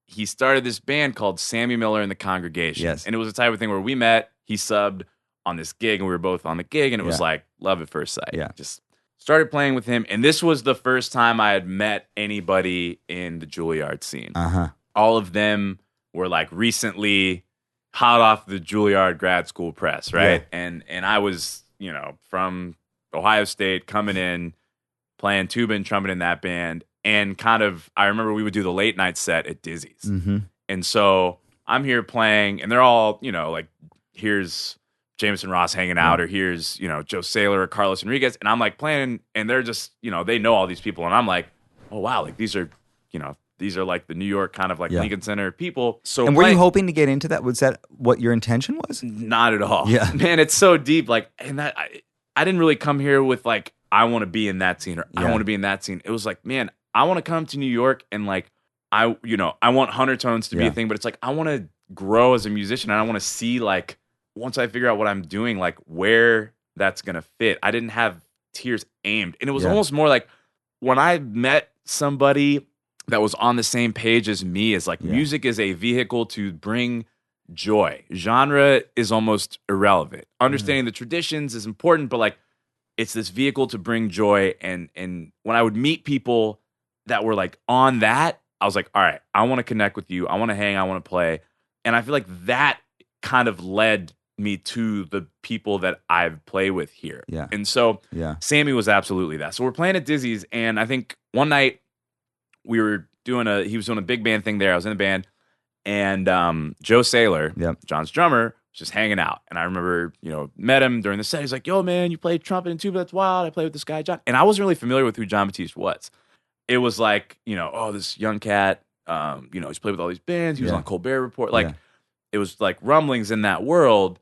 he started this band called Sammy Miller and the Congregation. And it was the type of thing where we met, he subbed on this gig, and we were both on the gig, and it was like love at first sight. Just started playing with him, and this was the first time I had met anybody in the Juilliard scene. All of them were like recently hot off the Juilliard grad school press, right? And I was, from Ohio State coming in, playing tuba and trumpet in that band, and I remember we would do the late night set at Dizzy's. And so I'm here playing, and they're all, like, here's Jameson Ross hanging out, or here's, Joe Saylor or Carlos Enriquez, and I'm like playing, and they're just, they know all these people, and I'm like, oh wow, like these are like the New York kind of like Lincoln Center people. So
and were you hoping to get into that? Was that what your intention was?
Not at all. Yeah, man, it's so deep. Like, and that I didn't really come here with like I want to be in that scene or I want to be in that scene. It was like, man, I want to come to New York and like I want Huntertones to be a thing, but it's like I want to grow as a musician and I want to see like once I figure out what I'm doing, like where that's gonna fit. I didn't have Tears aimed, and it was almost more like when I met somebody that was on the same page as me, as like music is a vehicle to bring joy. Genre is almost irrelevant. Understanding the traditions is important, but like it's this vehicle to bring joy. And when I would meet people that were like on that, I was like, all right, I want to connect with you. I want to hang. I want to play. And I feel like that kind of led me to the people that I've played with here. Yeah. And so Sammy was absolutely that. So we're playing at Dizzy's, and I think one night we were he was doing a big band thing there. I was in the band, and Joe Saylor, John's drummer, was just hanging out. And I remember, met him during the set. He's like, yo, man, you play trumpet and tuba, that's wild. I play with this guy, John. And I wasn't really familiar with who Jon Batiste was. It was like, oh, this young cat, he's played with all these bands. He was on Colbert Report. Like, it was like rumblings in that world,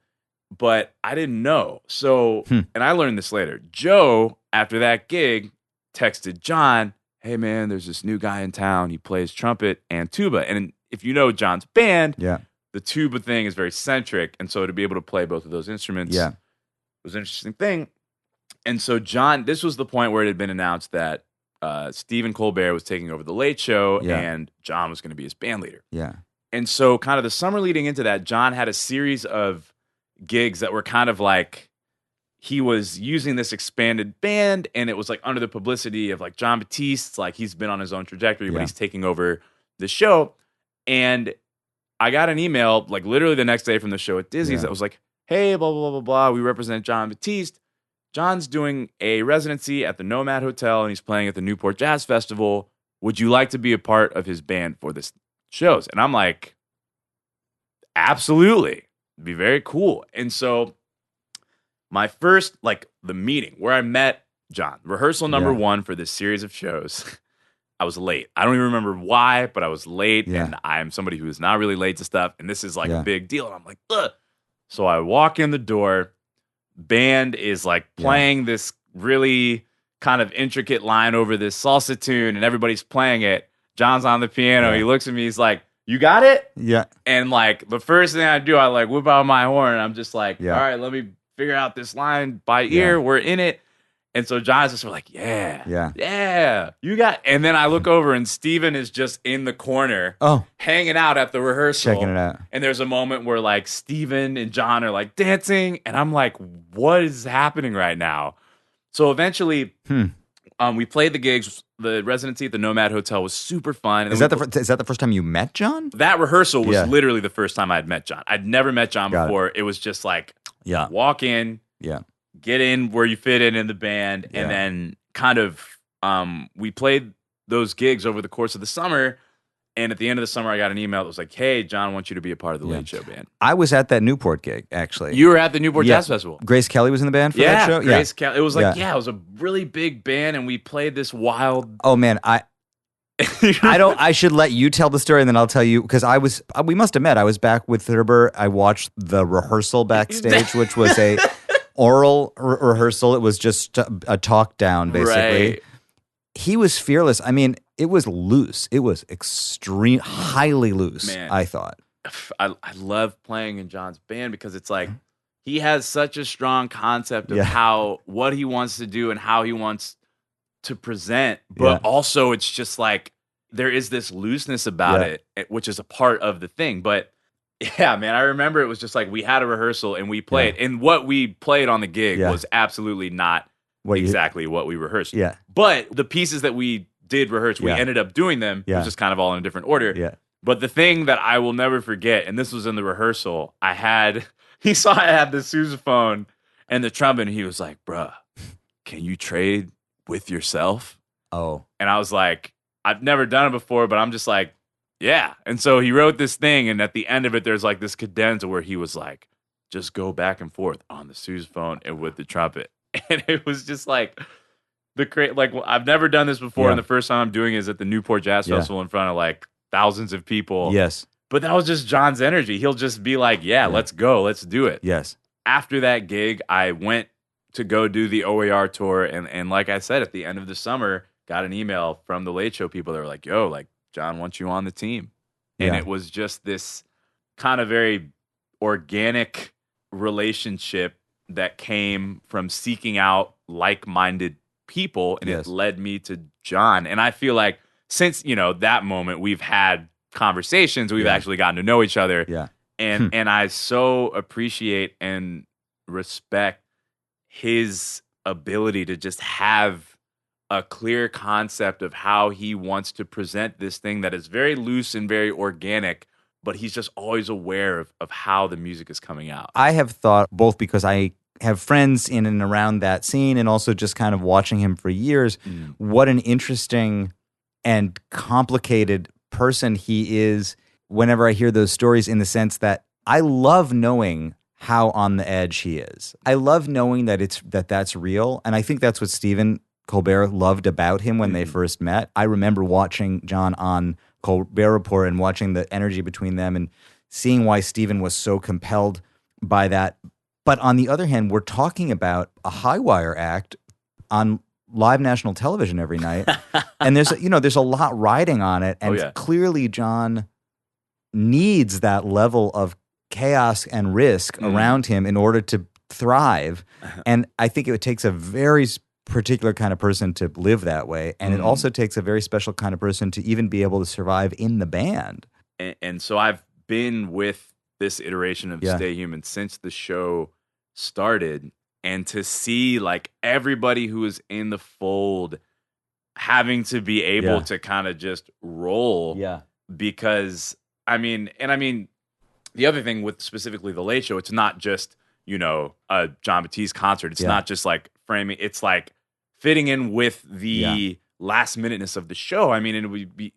but I didn't know. So, and I learned this later. Joe, after that gig, texted John, hey, man, there's this new guy in town. He plays trumpet and tuba. And if you know John's band, the tuba thing is very centric. And so to be able to play both of those instruments was an interesting thing. And so John, this was the point where it had been announced that Stephen Colbert was taking over The Late Show and John was going to be his band leader. Yeah. And so kind of the summer leading into that, John had a series of gigs that were kind of like, he was using this expanded band, and it was like under the publicity of like Jon Batiste, like he's been on his own trajectory, but he's taking over the show. And I got an email like literally the next day from the show at Dizzy's that was like, hey, blah, blah, blah, blah, blah. We represent Jon Batiste. John's doing a residency at the Nomad Hotel, and he's playing at the Newport Jazz Festival. Would you like to be a part of his band for this shows? And I'm like, absolutely. It'd be very cool. And so my first, like, the meeting where I met John, rehearsal number one for this series of shows, I was late. I don't even remember why, but I was late, and I'm somebody who is not really late to stuff, and this is, like, a big deal, and I'm like, ugh. So I walk in the door, band is, like, playing this really kind of intricate line over this salsa tune, and everybody's playing it. John's on the piano. He looks at me, he's like, you got it? Yeah. And, like, the first thing I do, I, like, whip out my horn, and I'm just like, all right, let me figure out this line by ear. We're in it. And so John's just like, yeah, you got. And then I look over and Steven is just in the corner, hanging out at the rehearsal,
checking it out.
And there's a moment where like Steven and John are like dancing, and I'm like, what is happening right now? So eventually, we played the gigs. The residency at the Nomad Hotel was super fun.
Is that the first time you met Jon?
That rehearsal was literally the first time I'd met Jon. I'd never met Jon before. It was just like, walk in, get in where you fit in the band, and then kind of we played those gigs over the course of the summer. And at the end of the summer, I got an email that was like, "Hey, Jon wants you to be a part of the Late Show band."
I was at that Newport gig, actually.
You were at the Newport Jazz Festival.
Grace Kelly was in the band for that show?
Grace Kelly. It was like, it was a really big band, and we played this wild...
Oh, man, I should let you tell the story, and then I'll tell you, because we must have met. I was back with Thurber. I watched the rehearsal backstage, which was a oral rehearsal. It was just a talk down, basically.
Right.
He was fearless. I mean, it was loose. It was highly loose, man. I thought.
I love playing in Jon's band because it's like he has such a strong concept of what he wants to do and how he wants to present, but also it's just like there is this looseness about it, which is a part of the thing. But yeah, man, I remember it was just like we had a rehearsal and we played, and what we played on the gig was absolutely not exactly what we rehearsed. Yeah. But the pieces that we did rehearse, we ended up doing them. It was just kind of all in a different order. Yeah. But the thing that I will never forget, and this was in the rehearsal, he saw I had the sousaphone and the trumpet, and he was like, "Bruh, can you trade with yourself?"
Oh.
And I was like, I've never done it before, but I'm just like, yeah. And so he wrote this thing, and at the end of it, there's like this cadenza where he was like, just go back and forth on the sousaphone and with the trumpet. And it was just like I've never done this before, and the first time I'm doing it is at the Newport Jazz Festival in front of like thousands of people.
Yes.
But that was just Jon's energy. He'll just be like, let's go, let's do it.
Yes.
After that gig, I went to go do the O.A.R. tour, and like I said, at the end of the summer, got an email from the Late Show people. They were like, "Yo, like Jon wants you on the team." And it was just this kind of very organic relationship that came from seeking out like-minded people, and it led me to Jon. And I feel like since, that moment, we've had conversations, we've actually gotten to know each other.
Yeah.
And I so appreciate and respect his ability to just have a clear concept of how he wants to present this thing that is very loose and very organic, but he's just always aware of how the music is coming out.
I have thought, both because I have friends in and around that scene and also just kind of watching him for years, what an interesting and complicated person he is whenever I hear those stories, in the sense that I love knowing how on the edge he is. I love knowing that that's real, and I think that's what Stephen Colbert loved about him when they first met. I remember watching Jon on Colbert Report and watching the energy between them and seeing why Stephen was so compelled by that. But on the other hand, we're talking about a high wire act on live national television every night, and there's a lot riding on it, and clearly Jon needs that level of chaos and risk around him in order to thrive. And I think it takes a very particular kind of person to live that way, and it also takes a very special kind of person to even be able to survive in the band.
And so I've been with this iteration of Stay Human since the show started, and to see like everybody who is in the fold having to be able to kind of just roll, because the other thing with specifically the Late Show, it's not just a Jon Batiste concert. It's not just like framing. It's like fitting in with the last minuteness of the show. I mean, and it would be,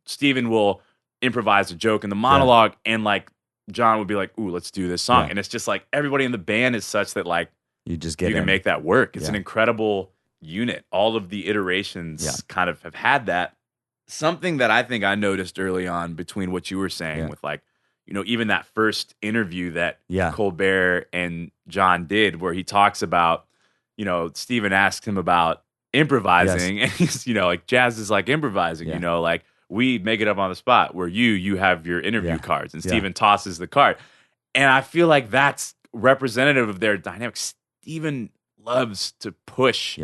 Stephen will improvise a joke in the monologue, and like Jon would be like, "Ooh, let's do this song." And it's just like everybody in the band is such that like
you
can make that work. It's an incredible unit. All of the iterations kind of have had that. Something that I think I noticed early on between what you were saying with like, even that first interview that Colbert and Jon did, where he talks about, Stephen asked him about improvising, and he's, like, jazz is like improvising, like we make it up on the spot, where you have your interview cards, and Stephen tosses the card. And I feel like that's representative of their dynamic. Stephen loves to push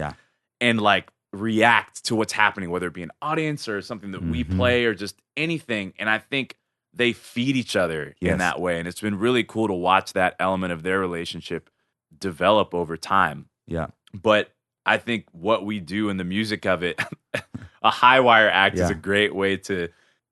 and like react to what's happening, whether it be an audience or something that we play or just anything. And I think they feed each other in that way. And it's been really cool to watch that element of their relationship develop over time.
Yeah.
But I think what we do and the music of it, a high wire act is a great way to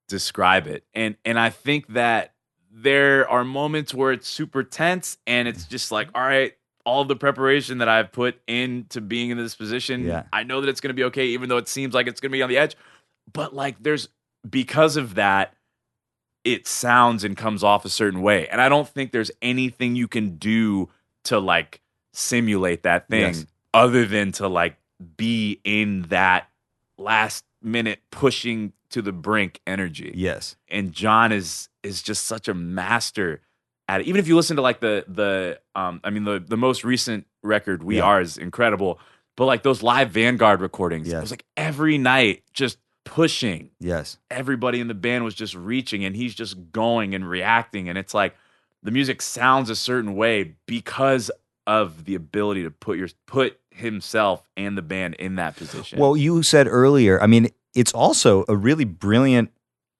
describe it. And I think that there are moments where it's super tense and it's just like, all right, all the preparation that I've put into being in this position, I know that it's going to be okay, even though it seems like it's going to be on the edge. But like because of that, it sounds and comes off a certain way. And I don't think there's anything you can do to like simulate that thing other than to like be in that last minute pushing to the brink energy.
Yes.
And Jon is just such a master at it. Even if you listen to like the most recent record, We Are, is incredible. But like those live Vanguard recordings, it was like every night just pushing.
Yes.
Everybody in the band was just reaching and he's just going and reacting. And it's like the music sounds a certain way because of the ability to put himself and the band in that position.
Well, you said earlier, I mean, it's also a really brilliant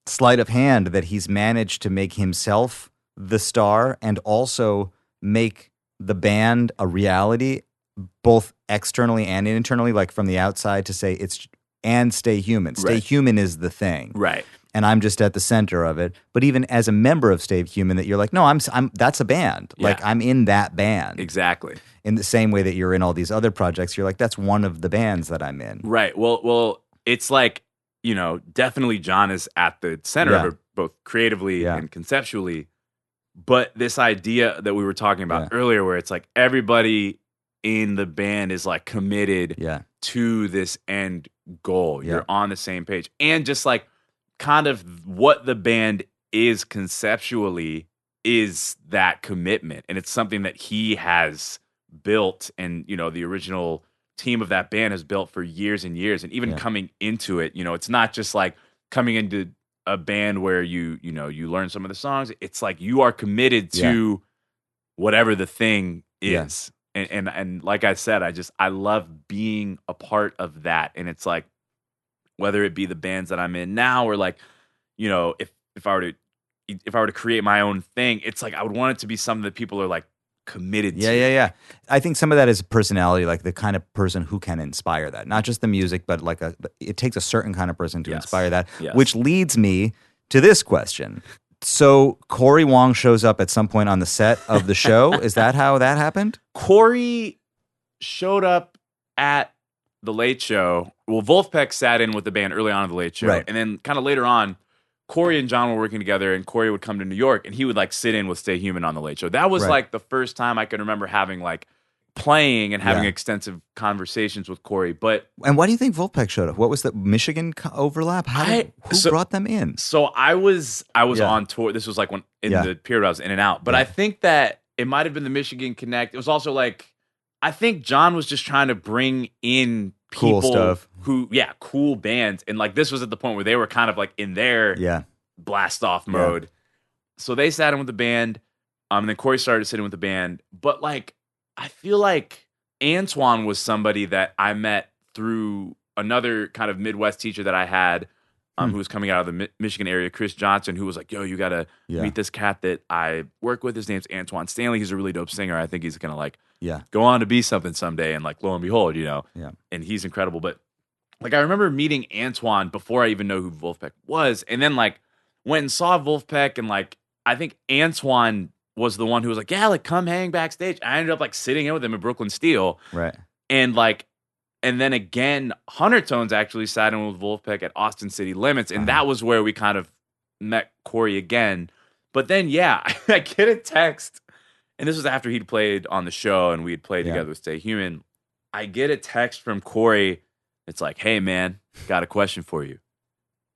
sleight of hand that he's managed to make himself the star and also make the band a reality, both externally and internally, like from the outside to say and stay human. Stay human is the thing.
Right.
And I'm just at the center of it. But even as a member of Stay Human, that you're like, no, I'm that's a band. Yeah. Like I'm in that band.
Exactly.
In the same way that you're in all these other projects, you're like, that's one of the bands that I'm in.
Right. Well, it's like, definitely Jon is at the center of it, both creatively and conceptually. But this idea that we were talking about earlier, where it's like everybody in the band is like committed to this end goal. You're on the same page. And just like kind of what the band is conceptually is that commitment. And it's something that he has built and, the original team of that band has built for years and years. And even coming into it, it's not just like coming into a band where you learn some of the songs. It's like you are committed to whatever the thing is. And like I said, I love being a part of that. And it's like, whether it be the bands that I'm in now or like, if I were to create my own thing, it's like I would want it to be something that people are like committed to.
Yeah. I think some of that is personality, like the kind of person who can inspire that. Not just the music, but like it takes a certain kind of person to inspire that, which leads me to this question. So Cory Wong shows up at some point on the set of the show. Is that how that happened?
Cory showed up at The Late Show. Well, Wolfpack sat in with the band early on in The Late Show. Right. And then kind of later on, Cory and Jon were working together, and Cory would come to New York, and he would like sit in with Stay Human on The Late Show. That was like the first time I can remember having like playing and having extensive conversations with Cory.
And why do you think Wolfpack showed up? What was the Michigan overlap? Who brought them in?
So I was on tour. This was like when in the period I was in and out. But I think that it might have been the Michigan Connect. It was also like I think Jon was just trying to bring in people
cool stuff.
Cool bands. And like this was at the point where they were kind of like in their blast off mode. So they sat in with the band. And then Cory started sitting with the band. But like I feel like Antoine was somebody that I met through another kind of Midwest teacher that I had who was coming out of the Michigan area, Chris Johnson, who was like, yo, you got to meet this cat that I work with. His name's Antoine Stanley. He's a really dope singer. I think he's going to like go on to be something someday. And like, lo and behold, and he's incredible. But like, I remember meeting Antoine before I even know who Wolfpack was. And then like went and saw Wolfpack. And like, I think Antoine was the one who was like, yeah, like come hang backstage. I ended up like sitting in with him at Brooklyn Steel.
Right.
And like, and then again, Huntertones actually sat in with Wolfpack at Austin City Limits. And that was where we kind of met Cory again. But then, I get a text. And this was after he'd played on the show and we had played together with Stay Human. I get a text from Cory. It's like, hey, man, got a question for you.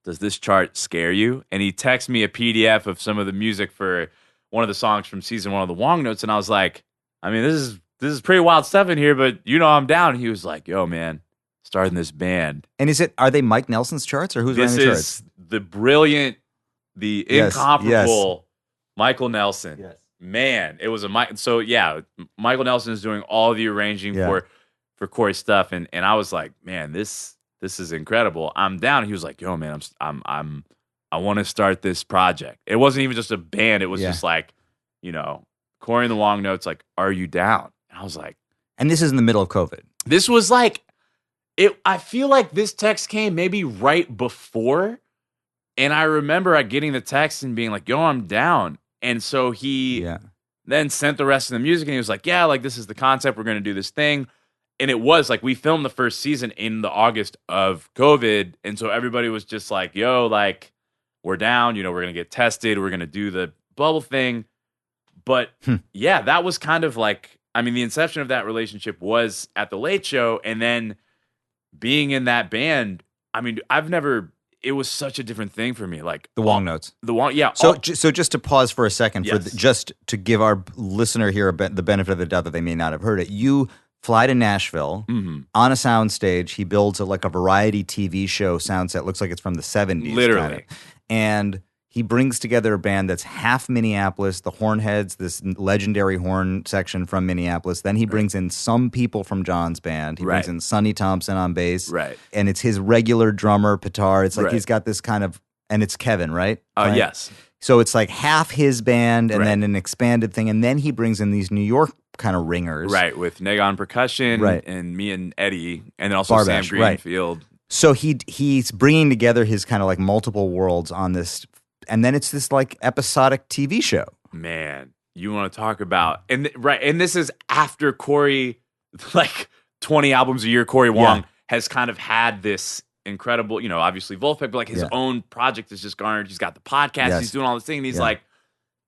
Does this chart scare you? And he texts me a PDF of some of the music for one of the songs from season 1 of the Wongnotes. And I was like, I mean, this is pretty wild stuff in here, but I'm down. And he was like, yo, man, starting this band.
And are they Mike Nelson's charts or who's running the charts?
This is the brilliant, the incomparable Michael Nelson.
Yes.
Man, it was so Michael Nelson is doing all the arranging for Cory's stuff. And I was like, man, this is incredible. I'm down. And he was like, yo, man, I want to start this project. It wasn't even just a band. It was just like, Cory and the Wongnotes, like, are you down? And I was like,
and this is in the middle of COVID.
This was like, I feel like this text came maybe right before, and I remember getting the text and being like, yo, I'm down. And so he then sent the rest of the music, and he was like, yeah, like, this is the concept. We're going to do this thing. And it was like, we filmed the first season in the August of COVID. And so everybody was just like, yo, like, we're down. You know, we're going to get tested. We're going to do the bubble thing. But yeah, that was kind of like, I mean, the inception of that relationship was at the Late Show. And then being in that band, I mean, it was such a different thing for me. Like
the Wongnotes.
Yeah.
So just to pause for a second, just to give our listener here the benefit of the doubt that they may not have heard it, you fly to Nashville on a sound stage. He builds a variety TV show sound set. Looks like it's from the 70s.
Literally.
Kind of. And he brings together a band that's half Minneapolis, the Hornheads, this legendary horn section from Minneapolis. Then he brings in some people from Jon's band. He brings in Sonny Thompson on bass.
Right.
And it's his regular drummer, Petard. It's like he's got this kind of, and it's Kevin, right?
Yes.
So it's like half his band and then an expanded thing. And then he brings in these New York kind of ringers.
Right, with Neg on percussion and me and Eddie, and then also
Barbash,
Sam Greenfield.
So he's bringing together his kind of like multiple worlds on this, and then it's this like episodic TV show.
Man, you want to talk about, and this is after Cory, like 20 albums a year, Cory Wong has kind of had this incredible, you know, obviously Wolfpack, but like his own project is just garnered. He's got the podcast, he's doing all this thing, and he's like,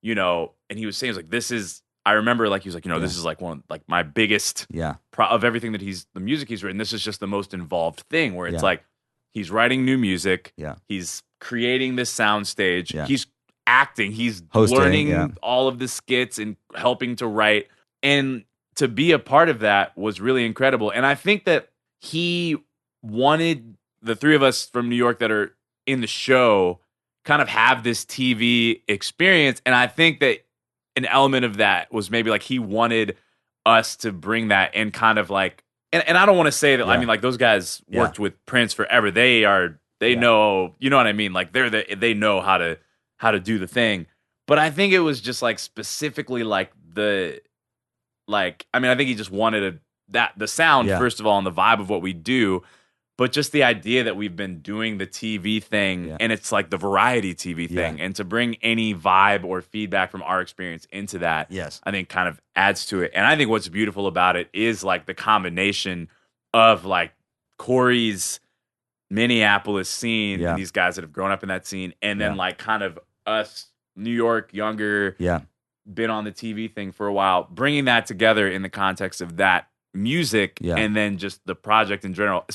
you know, and he was saying, like, this is, I remember, like, he was like, you know, this is like one of like my biggest of everything that the music he's written. This is just the most involved thing where it's like he's writing new music, he's creating this sound stage, he's acting, he's learning all of the skits and helping to write, and to be a part of that was really incredible. And I think that he wanted the three of us from New York that are in the show kind of have this TV experience, and I think that an element of that was maybe like he wanted us to bring that and kind of like, and I don't want to say that, I mean, like, those guys worked with Prince forever. They know, you know what I mean? Like, they know how to do the thing. But I think it was just like specifically like I mean, I think he just wanted the sound, first of all, and the vibe of what we do. But just the idea that we've been doing the TV thing, and it's like the variety TV thing, and to bring any vibe or feedback from our experience into that, I think kind of adds to it. And I think what's beautiful about it is like the combination of like Cory's Minneapolis scene, and these guys that have grown up in that scene, and then like kind of us, New York, younger, been on the TV thing for a while, bringing that together in the context of that music, and then just the project in general.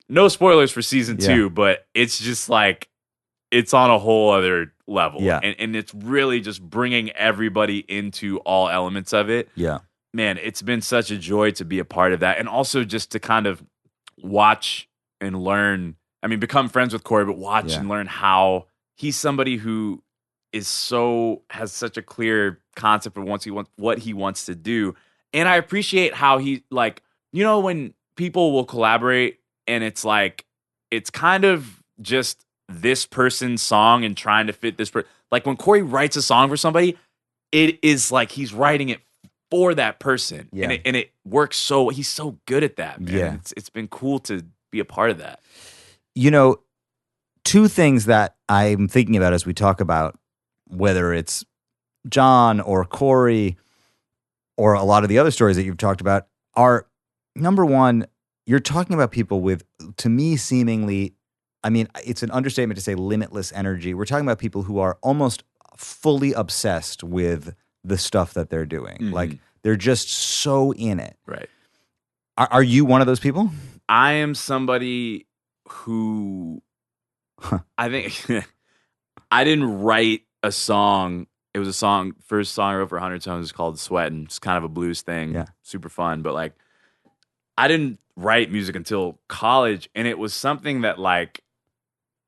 No spoilers for season 2, but it's just like, it's on a whole other level. And it's really just bringing everybody into all elements of it. Man, it's been such a joy to be a part of that. And also just to kind of watch and learn, I mean, become friends with Cory, but watch and learn how he's somebody who has such a clear concept of what he wants to do. And I appreciate how he, like, you know, when people will collaborate, and it's like, it's kind of just this person's song and trying to fit this person. Like, when Cory writes a song for somebody, it is like he's writing it for that person. And it works he's so good at that, man. It's been cool to be a part of that.
You know, two things that I'm thinking about as we talk about whether it's Jon or Cory or a lot of the other stories that you've talked about are, number one, you're talking about people with, to me, seemingly, I mean, it's an understatement to say limitless energy. We're talking about people who are almost fully obsessed with the stuff that they're doing. Like, they're just so in it.
Right.
Are you one of those people?
I am somebody who, I think, I didn't write a song. It was first song I wrote for Huntertones is called Sweatin'. It's kind of a blues thing. Super fun. But like, I didn't write music until college, and it was something that like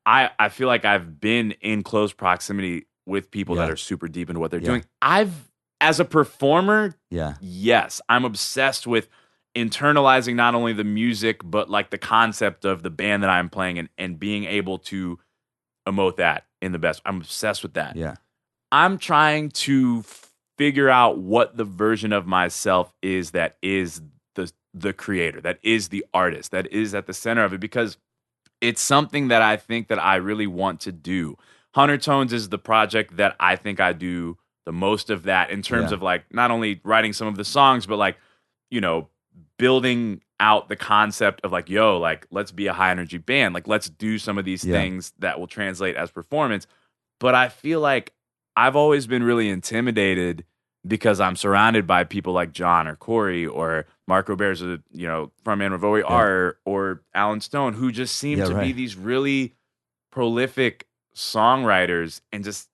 I feel like I've been in close proximity with people that are super deep into what they're doing. As a performer, yes, I'm obsessed with internalizing not only the music, but like the concept of the band that I'm playing and being able to emote that in the best. I'm obsessed with that. I'm trying to figure out what the version of myself is that is the creator, that is the artist, that is at the center of it, because it's something that I think that I really want to do. Huntertones is the project that I think I do the most of that in terms of like not only writing some of the songs, but like, you know, building out the concept of like, yo, like, let's be a high energy band. Like, let's do some of these things that will translate as performance. But I feel like I've always been really intimidated because I'm surrounded by people like Jon or Cory or Mark Robert's, you know, frontman of O.A.R, or Alan Stone, who just seem to be these really prolific songwriters and just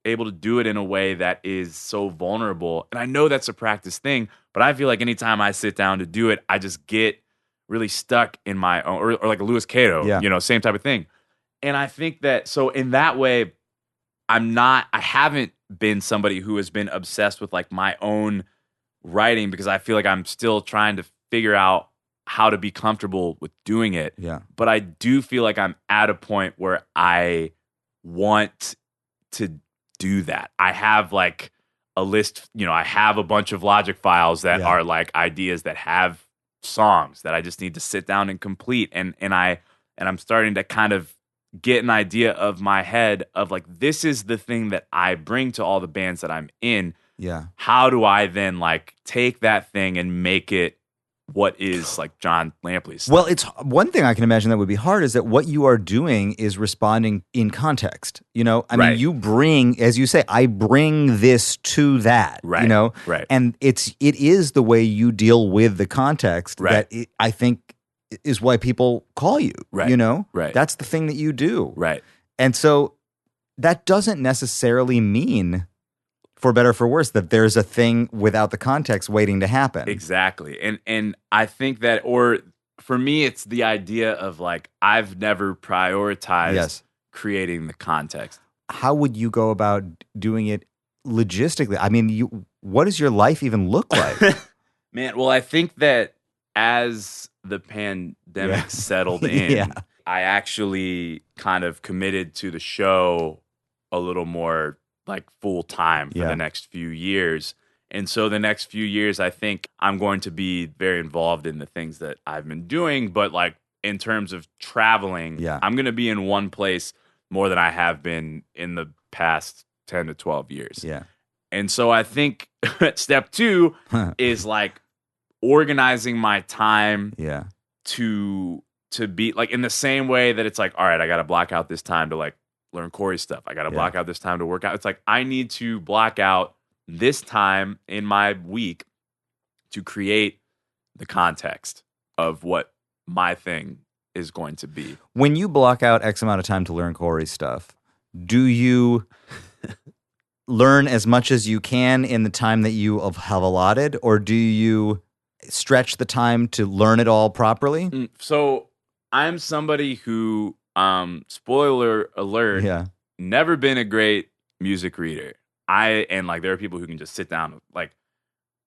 able to do it in a way that is so vulnerable. And I know that's a practice thing, but I feel like anytime I sit down to do it, I just get really stuck in my own, or like a Louis Cato, you know, same type of thing. And I think that, so in that way, I haven't been somebody who has been obsessed with like my own writing, because I feel like I'm still trying to figure out how to be comfortable with doing it. Yeah. But I do feel like I'm at a point where I want to do that. I have like a list, you know, I have a bunch of Logic files that are like ideas that have songs that I just need to sit down and complete. And I'm starting to kind of get an idea of my head of like, this is the thing that I bring to all the bands that I'm in. Yeah. How do I then like take that thing and make it what is like Jon Lampley's stuff?
Well, it's one thing I can imagine that would be hard is that what you are doing is responding in context. You know, I mean, you bring, as you say, I bring this to that, you know, and it is the way you deal with the context that I think is why people call you, you know, that's the thing that you do. Right. And so that doesn't necessarily mean, for better or for worse, that there's a thing without the context waiting to happen.
Exactly. And I think that, or for me, it's the idea of like, I've never prioritized creating the context.
How would you go about doing it logistically? I mean, what does your life even look like?
Man, well, I think that as the pandemic settled in, I actually kind of committed to the show a little more like full time for the next few years. And so the next few years, I think I'm going to be very involved in the things that I've been doing. But like in terms of traveling, I'm going to be in one place more than I have been in the past 10 to 12 years. Yeah. And so I think step 2 is like organizing my time to be like in the same way that it's like, all right, I got to block out this time to like learn Cory stuff. I got to block out this time to work out. It's like, I need to block out this time in my week to create the context of what my thing is going to be.
When you block out X amount of time to learn Cory stuff, do you learn as much as you can in the time that you have allotted, or do you stretch the time to learn it all properly?
So I'm somebody who, spoiler alert, never been a great music reader. And like there are people who can just sit down. Like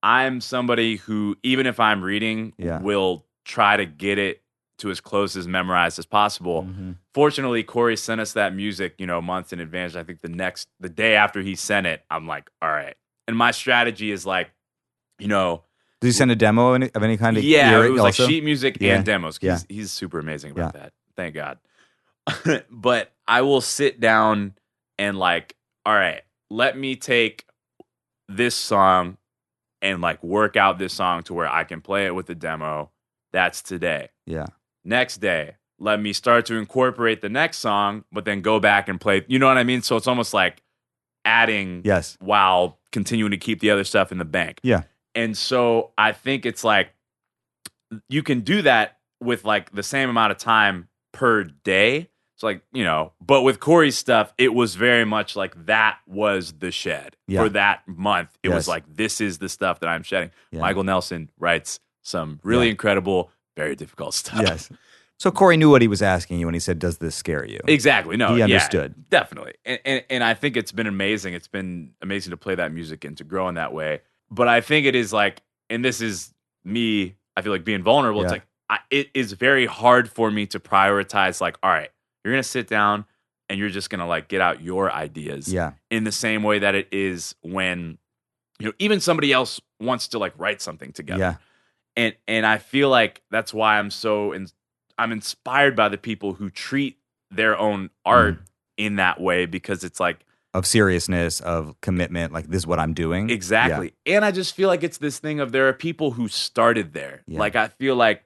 I'm somebody who, even if I'm reading, will try to get it to as close as memorized as possible. Mm-hmm. Fortunately, Cory sent us that music, you know, months in advance. I think the day after he sent it, I'm like, all right. And my strategy is like, you know,
did he send a demo of any kind?
Yeah, it was also like sheet music and demos. He's super amazing about that. Thank God. But I will sit down and like, all right, let me take this song and like work out this song to where I can play it with the demo. That's today. Yeah. Next day, let me start to incorporate the next song, but then go back and play. You know what I mean? So it's almost like adding while continuing to keep the other stuff in the bank. Yeah. And so I think it's like you can do that with like the same amount of time per day. It's like, you know, but with Cory's stuff, it was very much like that was the shed for that month. It was like, this is the stuff that I'm shedding. Michael Nelson writes some really incredible, very difficult stuff. Yes.
So Cory knew what he was asking you when he said, does this scare you?
Exactly. No,
he understood.
Definitely. And I think it's been amazing. It's been amazing to play that music and to grow in that way. But I think it is like, and this is me, I feel like being vulnerable. It's like, it is very hard for me to prioritize like, all right, you're going to sit down and you're just going to like get out your ideas in the same way that it is when, you know, even somebody else wants to like write something together. Yeah. And I feel like that's why I'm inspired by the people who treat their own art in that way, because it's like
of seriousness, of commitment, like this is what I'm doing.
Exactly. Yeah. And I just feel like it's this thing of there are people who started there. Yeah. Like I feel like,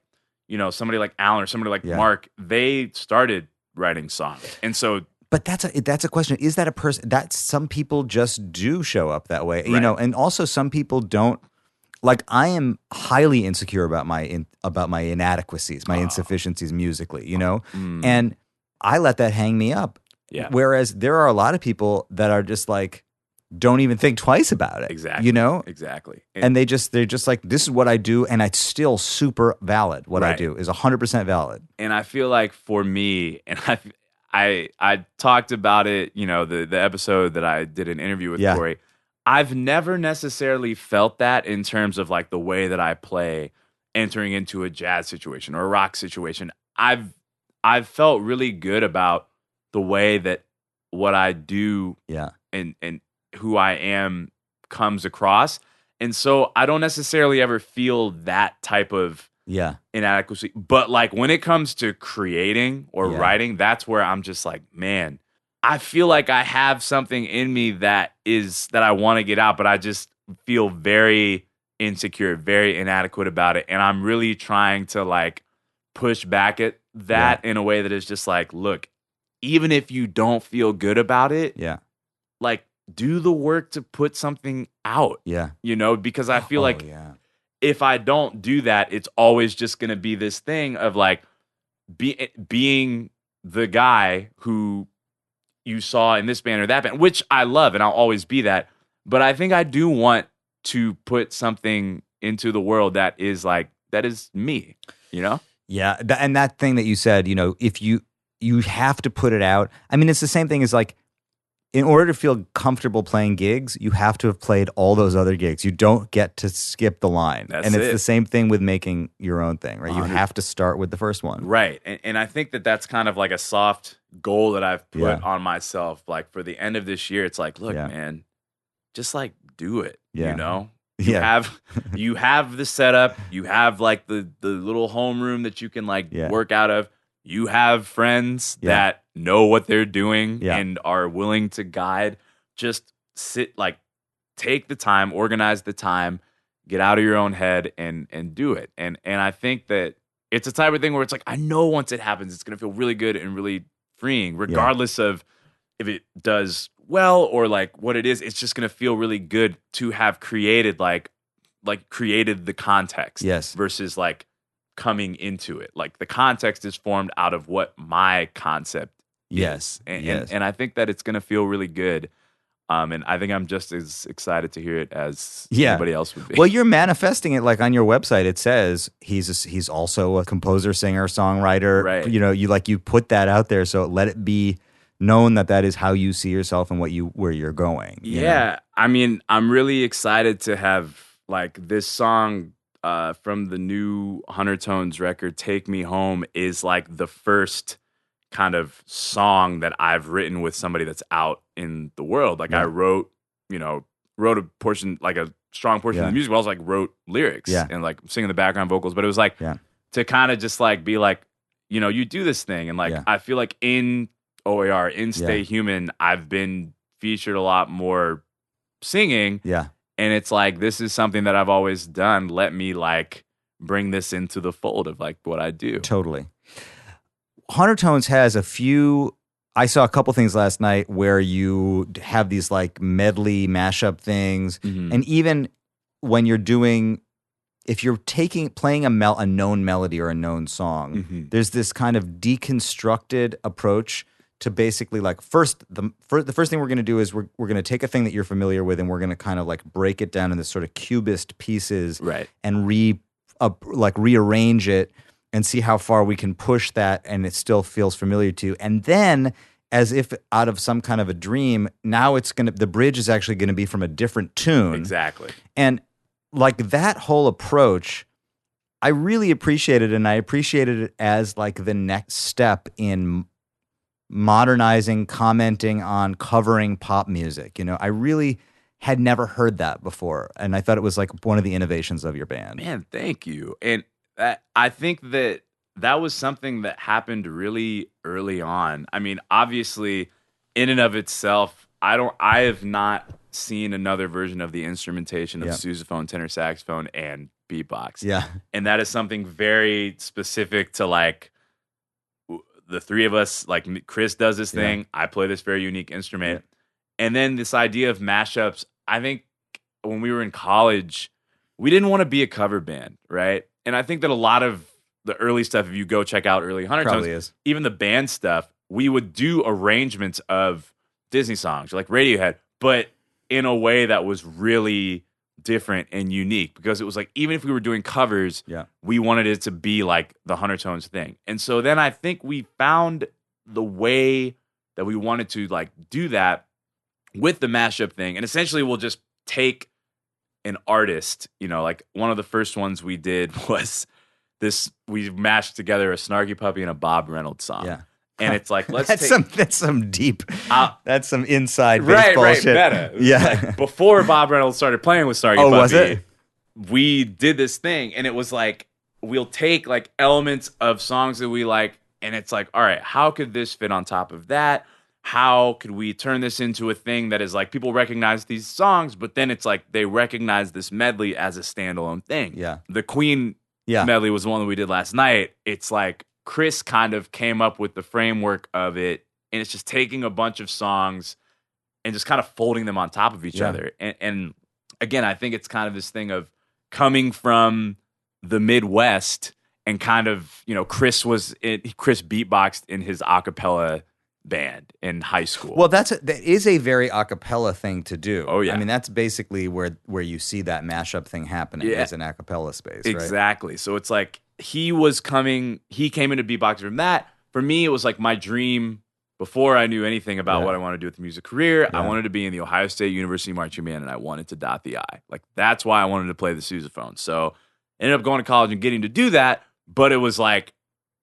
somebody like Alan or somebody like Mark, they started writing songs. And so
but that's a question. Is that a person that some people just do show up that way? Right. And also some people don't. Like I am highly insecure about my inadequacies, my insufficiencies musically, and I let that hang me up.
Yeah.
Whereas there are a lot of people that are just like, don't even think twice about it.
Exactly. Exactly.
And they're just like, this is what I do, and it's still super valid. What I do is 100% valid.
And I feel like for me, and I talked about it, the episode that I did an interview with Cory. I've never necessarily felt that in terms of like the way that I play entering into a jazz situation or a rock situation. I've felt really good about the way that what I do and who I am comes across. And so I don't necessarily ever feel that type of inadequacy. But like when it comes to creating or writing, that's where I'm just like, man, I feel like I have something in me that I want to get out, but I just feel very insecure, very inadequate about it. And I'm really trying to like push back at that in a way that is just like, look, even if you don't feel good about it, like do the work to put something out.
Yeah.
Because I feel like if I don't do that, it's always just going to be this thing of like being the guy who you saw in this band or that band, which I love and I'll always be that. But I think I do want to put something into the world that is me,
Yeah. And that thing that you said, if you have to put it out. I mean, it's the same thing as like, in order to feel comfortable playing gigs, you have to have played all those other gigs. You don't get to skip the line. And it's the same thing with making your own thing, right? You have to start with the first one.
Right. And I think that's kind of like a soft goal that I've put on myself. Like for the end of this year, it's like, look, man, just like do it, You have the setup. You have like the little homeroom that you can like work out of. You have friends that know what they're doing and are willing to guide. Just take the time, organize the time, get out of your own head and do it. And I think that it's a type of thing where it's like, I know once it happens, it's going to feel really good and really freeing, regardless of if it does well or like what it is. It's just going to feel really good to have created created the context versus like coming into it. Like the context is formed out of what my concept is. And I think that it's going to feel really good. And I think I'm just as excited to hear it as anybody else would be.
Well, you're manifesting it. Like on your website, it says he's also a composer, singer, songwriter.
Right.
You put that out there, so let it be known that is how you see yourself and where you're going.
Yeah. I mean, I'm really excited to have like this song from the new Huntertones record, Take Me Home, is like the first kind of song that I've written with somebody that's out in the world. Like I wrote a portion, like a strong portion of the music, but I also like wrote lyrics and like singing the background vocals. But it was like to kind of just like be like, you do this thing. And like, I feel like in O.A.R, in Stay Human, I've been featured a lot more singing.
Yeah.
And it's like, this is something that I've always done. Let me like bring this into the fold of like what I do.
Totally. Huntertones has I saw a couple things last night where you have these like medley mashup things. Mm-hmm. And even when you're if you're playing a known melody or a known song, there's this kind of deconstructed approach to basically like the first thing we're going to do is we're going to take a thing that you're familiar with and we're going to kind of like break it down into sort of cubist pieces and rearrange it and see how far we can push that and it still feels familiar to you. And then as if out of some kind of a dream, now the bridge is actually going to be from a different tune.
Exactly.
And like that whole approach, I really appreciated it, and I appreciated it as like the next step in modernizing, commenting on, covering pop music. I really had never heard that before, and I thought it was like one of the innovations of your band.
Man, thank you. And I think that was something that happened really early on. I mean, obviously, in and of itself, I have not seen another version of the instrumentation of sousaphone, tenor saxophone, and beatbox.
Yeah.
And that is something very specific to like the three of us. Like Chris does this thing. I play this very unique instrument. And then this idea of mashups, I think when we were in college, we didn't want to be a cover band, right? And I think that a lot of the early stuff, if you go check out early Huntertones, even the band stuff, we would do arrangements of Disney songs, like Radiohead, but in a way that was really different and unique, because it was like, even if we were doing covers, we wanted it to be like the Huntertones thing. And so then I think we found the way that we wanted to like do that with the mashup thing. And essentially we'll just take an artist, you know, like one of the first ones we did was this, we mashed together a Snarky Puppy and a Bob Reynolds song. Yeah. And it's like,
that's some deep, that's some inside baseball shit.
Meta. Like before Bob Reynolds started playing with Snarky Puppy, was it? We did this thing, and it was like, we'll take like elements of songs that we like, and it's like, all right, how could this fit on top of that? How could we turn this into a thing that is like, people recognize these songs, but then it's like they recognize this medley as a standalone thing.
Yeah.
The Queen medley was the one that we did last night. It's like, Chris kind of came up with the framework of it, and it's just taking a bunch of songs and just kind of folding them on top of each other. And again, I think it's kind of this thing of coming from the Midwest, and kind of, you know, Chris beatboxed in his a cappella band in high school.
Well, that is a very a cappella thing to do.
Oh yeah.
I mean, that's basically where you see that mashup thing happening, is an a cappella space,
exactly. Right? So it's like, he came into beatboxing from that. For me, it was like my dream before I knew anything about what I wanted to do with the music career. I wanted to be in the Ohio State University Marching Band, and I wanted to dot the I. Like, that's why I wanted to play the sousaphone. So I ended up going to college and getting to do that, but it was like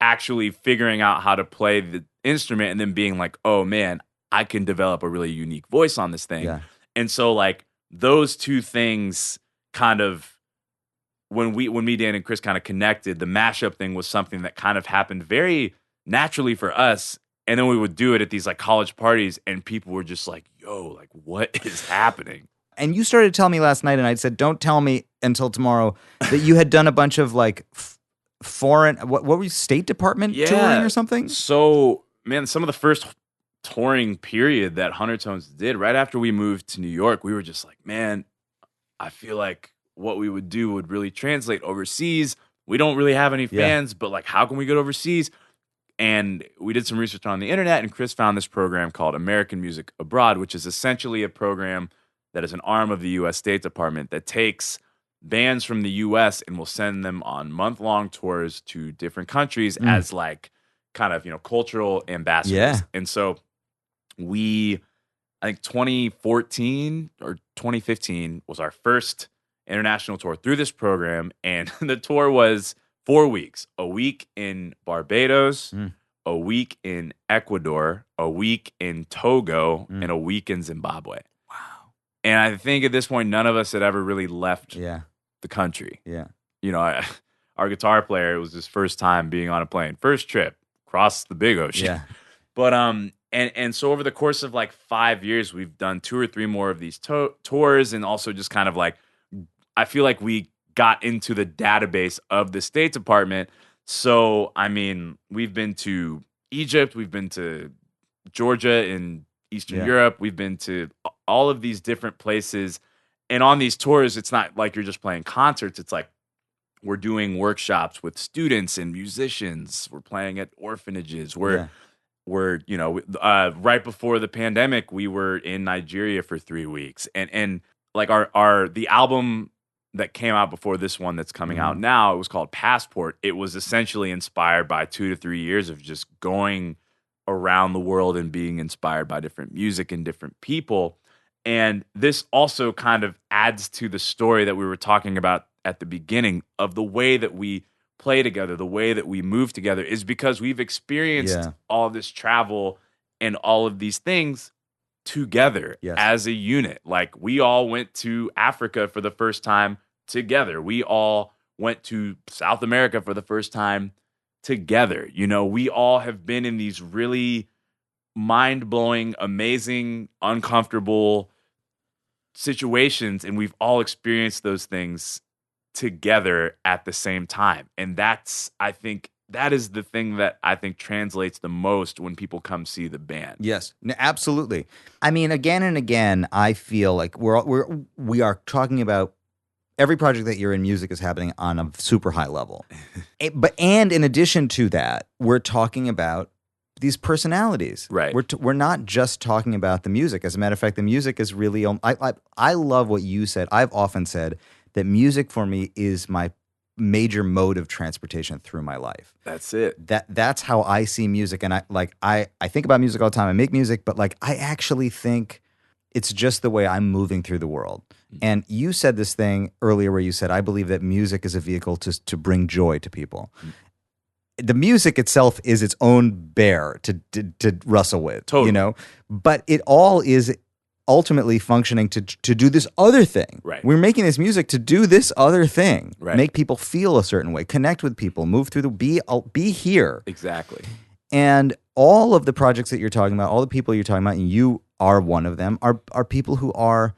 actually figuring out how to play the instrument and then being like, oh man, I can develop a really unique voice on this thing. Yeah. And so like those two things kind of, when me, Dan, and Chris kind of connected, the mashup thing was something that kind of happened very naturally for us. And then we would do it at these like college parties, and people were just like, yo, like, what is happening?
And you started to tell me last night, and I said, don't tell me until tomorrow, that you had done a bunch of like foreign, what were you, State Department touring or something?
So, man, some of the first touring period that Huntertones did, right after we moved to New York, we were just like, man, I feel like what we would do would really translate overseas. We don't really have any fans, but like, how can we get overseas? And we did some research on the internet, and Chris found this program called American Music Abroad, which is essentially a program that is an arm of the U.S. State Department that takes bands from the U.S. and will send them on month-long tours to different countries as like kind of, you know, cultural ambassadors.
Yeah.
And so I think 2014 or 2015 was our first international tour through this program, and the tour was 4 weeks, a week in Barbados, a week in Ecuador, a week in Togo, and a week in Zimbabwe.
Wow.
And I think at this point, none of us had ever really left the country.
Yeah.
You know, our guitar player, it was his first time being on a plane, first trip across the big ocean.
Yeah.
But, and so over the course of like 5 years, we've done 2 or 3 more of these tours, and also just kind of like, I feel like we got into the database of the State Department. So, I mean, we've been to Egypt, we've been to Georgia in Eastern Europe, we've been to all of these different places. And on these tours, it's not like you're just playing concerts. It's like we're doing workshops with students and musicians. We're playing at orphanages. We're you know, right before the pandemic, we were in Nigeria for 3 weeks. And like the album that came out before this one that's coming out now, it was called Passport. It was essentially inspired by 2 to 3 years of just going around the world and being inspired by different music and different people. And this also kind of adds to the story that we were talking about at the beginning of the way that we play together, the way that we move together, is because we've experienced all of this travel and all of these things together as a unit. Like, we all went to Africa for the first time together. We all went to South America for the first time together. You know, we all have been in these really mind-blowing, amazing, uncomfortable situations, and we've all experienced those things together at the same time. And I think that is the thing that I think translates the most when people come see the band.
Yes, absolutely. I mean, again and again, I feel like we are talking about every project that you're in. Music is happening on a super high level. And in addition to that, we're talking about these personalities.
Right.
We're not just talking about the music. As a matter of fact, the music is really. I love what you said. I've often said that music for me is my major mode of transportation through my life.
That's it.
That's how I see music. And I think about music all the time. I make music, but like, I actually think it's just the way I'm moving through the world. Mm-hmm. And you said this thing earlier where you said, I believe that music is a vehicle to bring joy to people. Mm-hmm. The music itself is its own bear to wrestle with,
totally.
You know, but it all is ultimately functioning to do this other thing.
Right.
We're making this music to do this other thing,
right.
Make people feel a certain way, connect with people, move through be here.
Exactly.
And all of the projects that you're talking about, all the people you're talking about, and you are one of them, are people who are.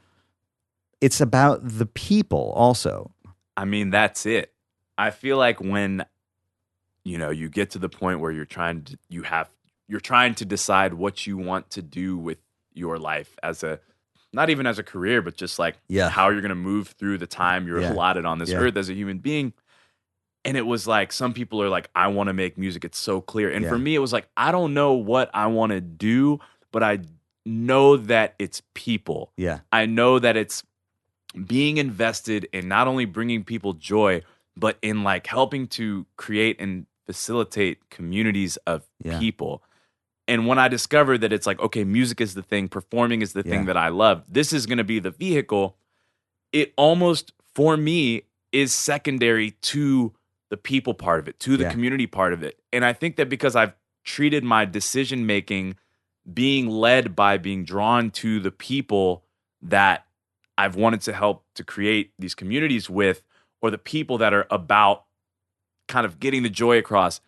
It's about the people also.
I mean, that's it. I feel like when you get to the point where you're trying to decide what you want to do with your life not even as a career, but just like how you're going to move through the time you're allotted on this earth as a human being. And it was like, some people are like, I want to make music. It's so clear. And for me, it was like, I don't know what I want to do, but I know that it's people.
Yeah.
I know that it's being invested in not only bringing people joy, but in like helping to create and facilitate communities of people. And when I discovered that it's like, okay, music is the thing, performing is the thing that I love, this is going to be the vehicle, it almost, for me, is secondary to the people part of it, to the community part of it. And I think that because I've treated my decision-making being led by being drawn to the people that I've wanted to help to create these communities with, or the people that are about kind of getting the joy across,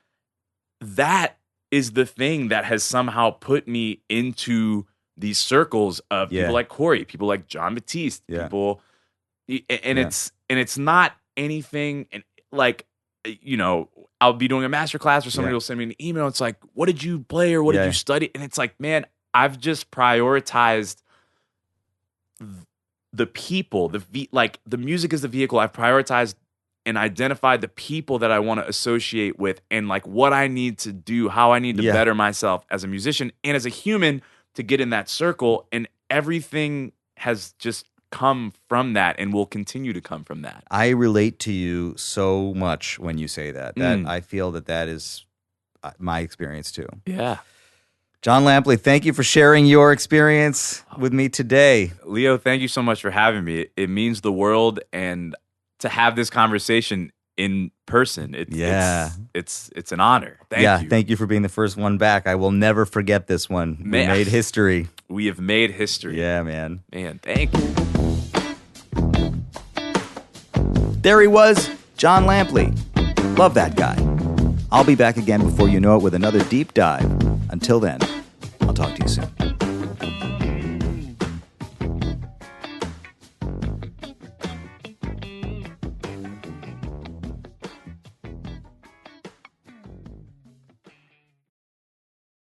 that is the thing that has somehow put me into these circles of people like Cory, people like Jon Batiste, people, and it's not anything. And like, I'll be doing a master class or somebody will send me an email. It's like, what did you play or what did you study? And it's like, man, I've just prioritized the people, the music is the vehicle. I've prioritized and identified the people that I want to associate with, and like what I need to do, how I need to better myself as a musician and as a human to get in that circle. And everything has just come from that and will continue to come from that.
I relate to you so much when you say that. I feel that is my experience too.
Yeah.
Jon Lampley, thank you for sharing your experience with me today.
Leo, thank you so much for having me. It means the world, and to have this conversation in person, it's an honor. Thank you.
Thank you for being the first one back. I will never forget this one. We made history.
We have made history.
Yeah, man.
Man, thank you.
There he was, Jon Lampley. Love that guy. I'll be back again before you know it with another deep dive. Until then, I'll talk to you soon.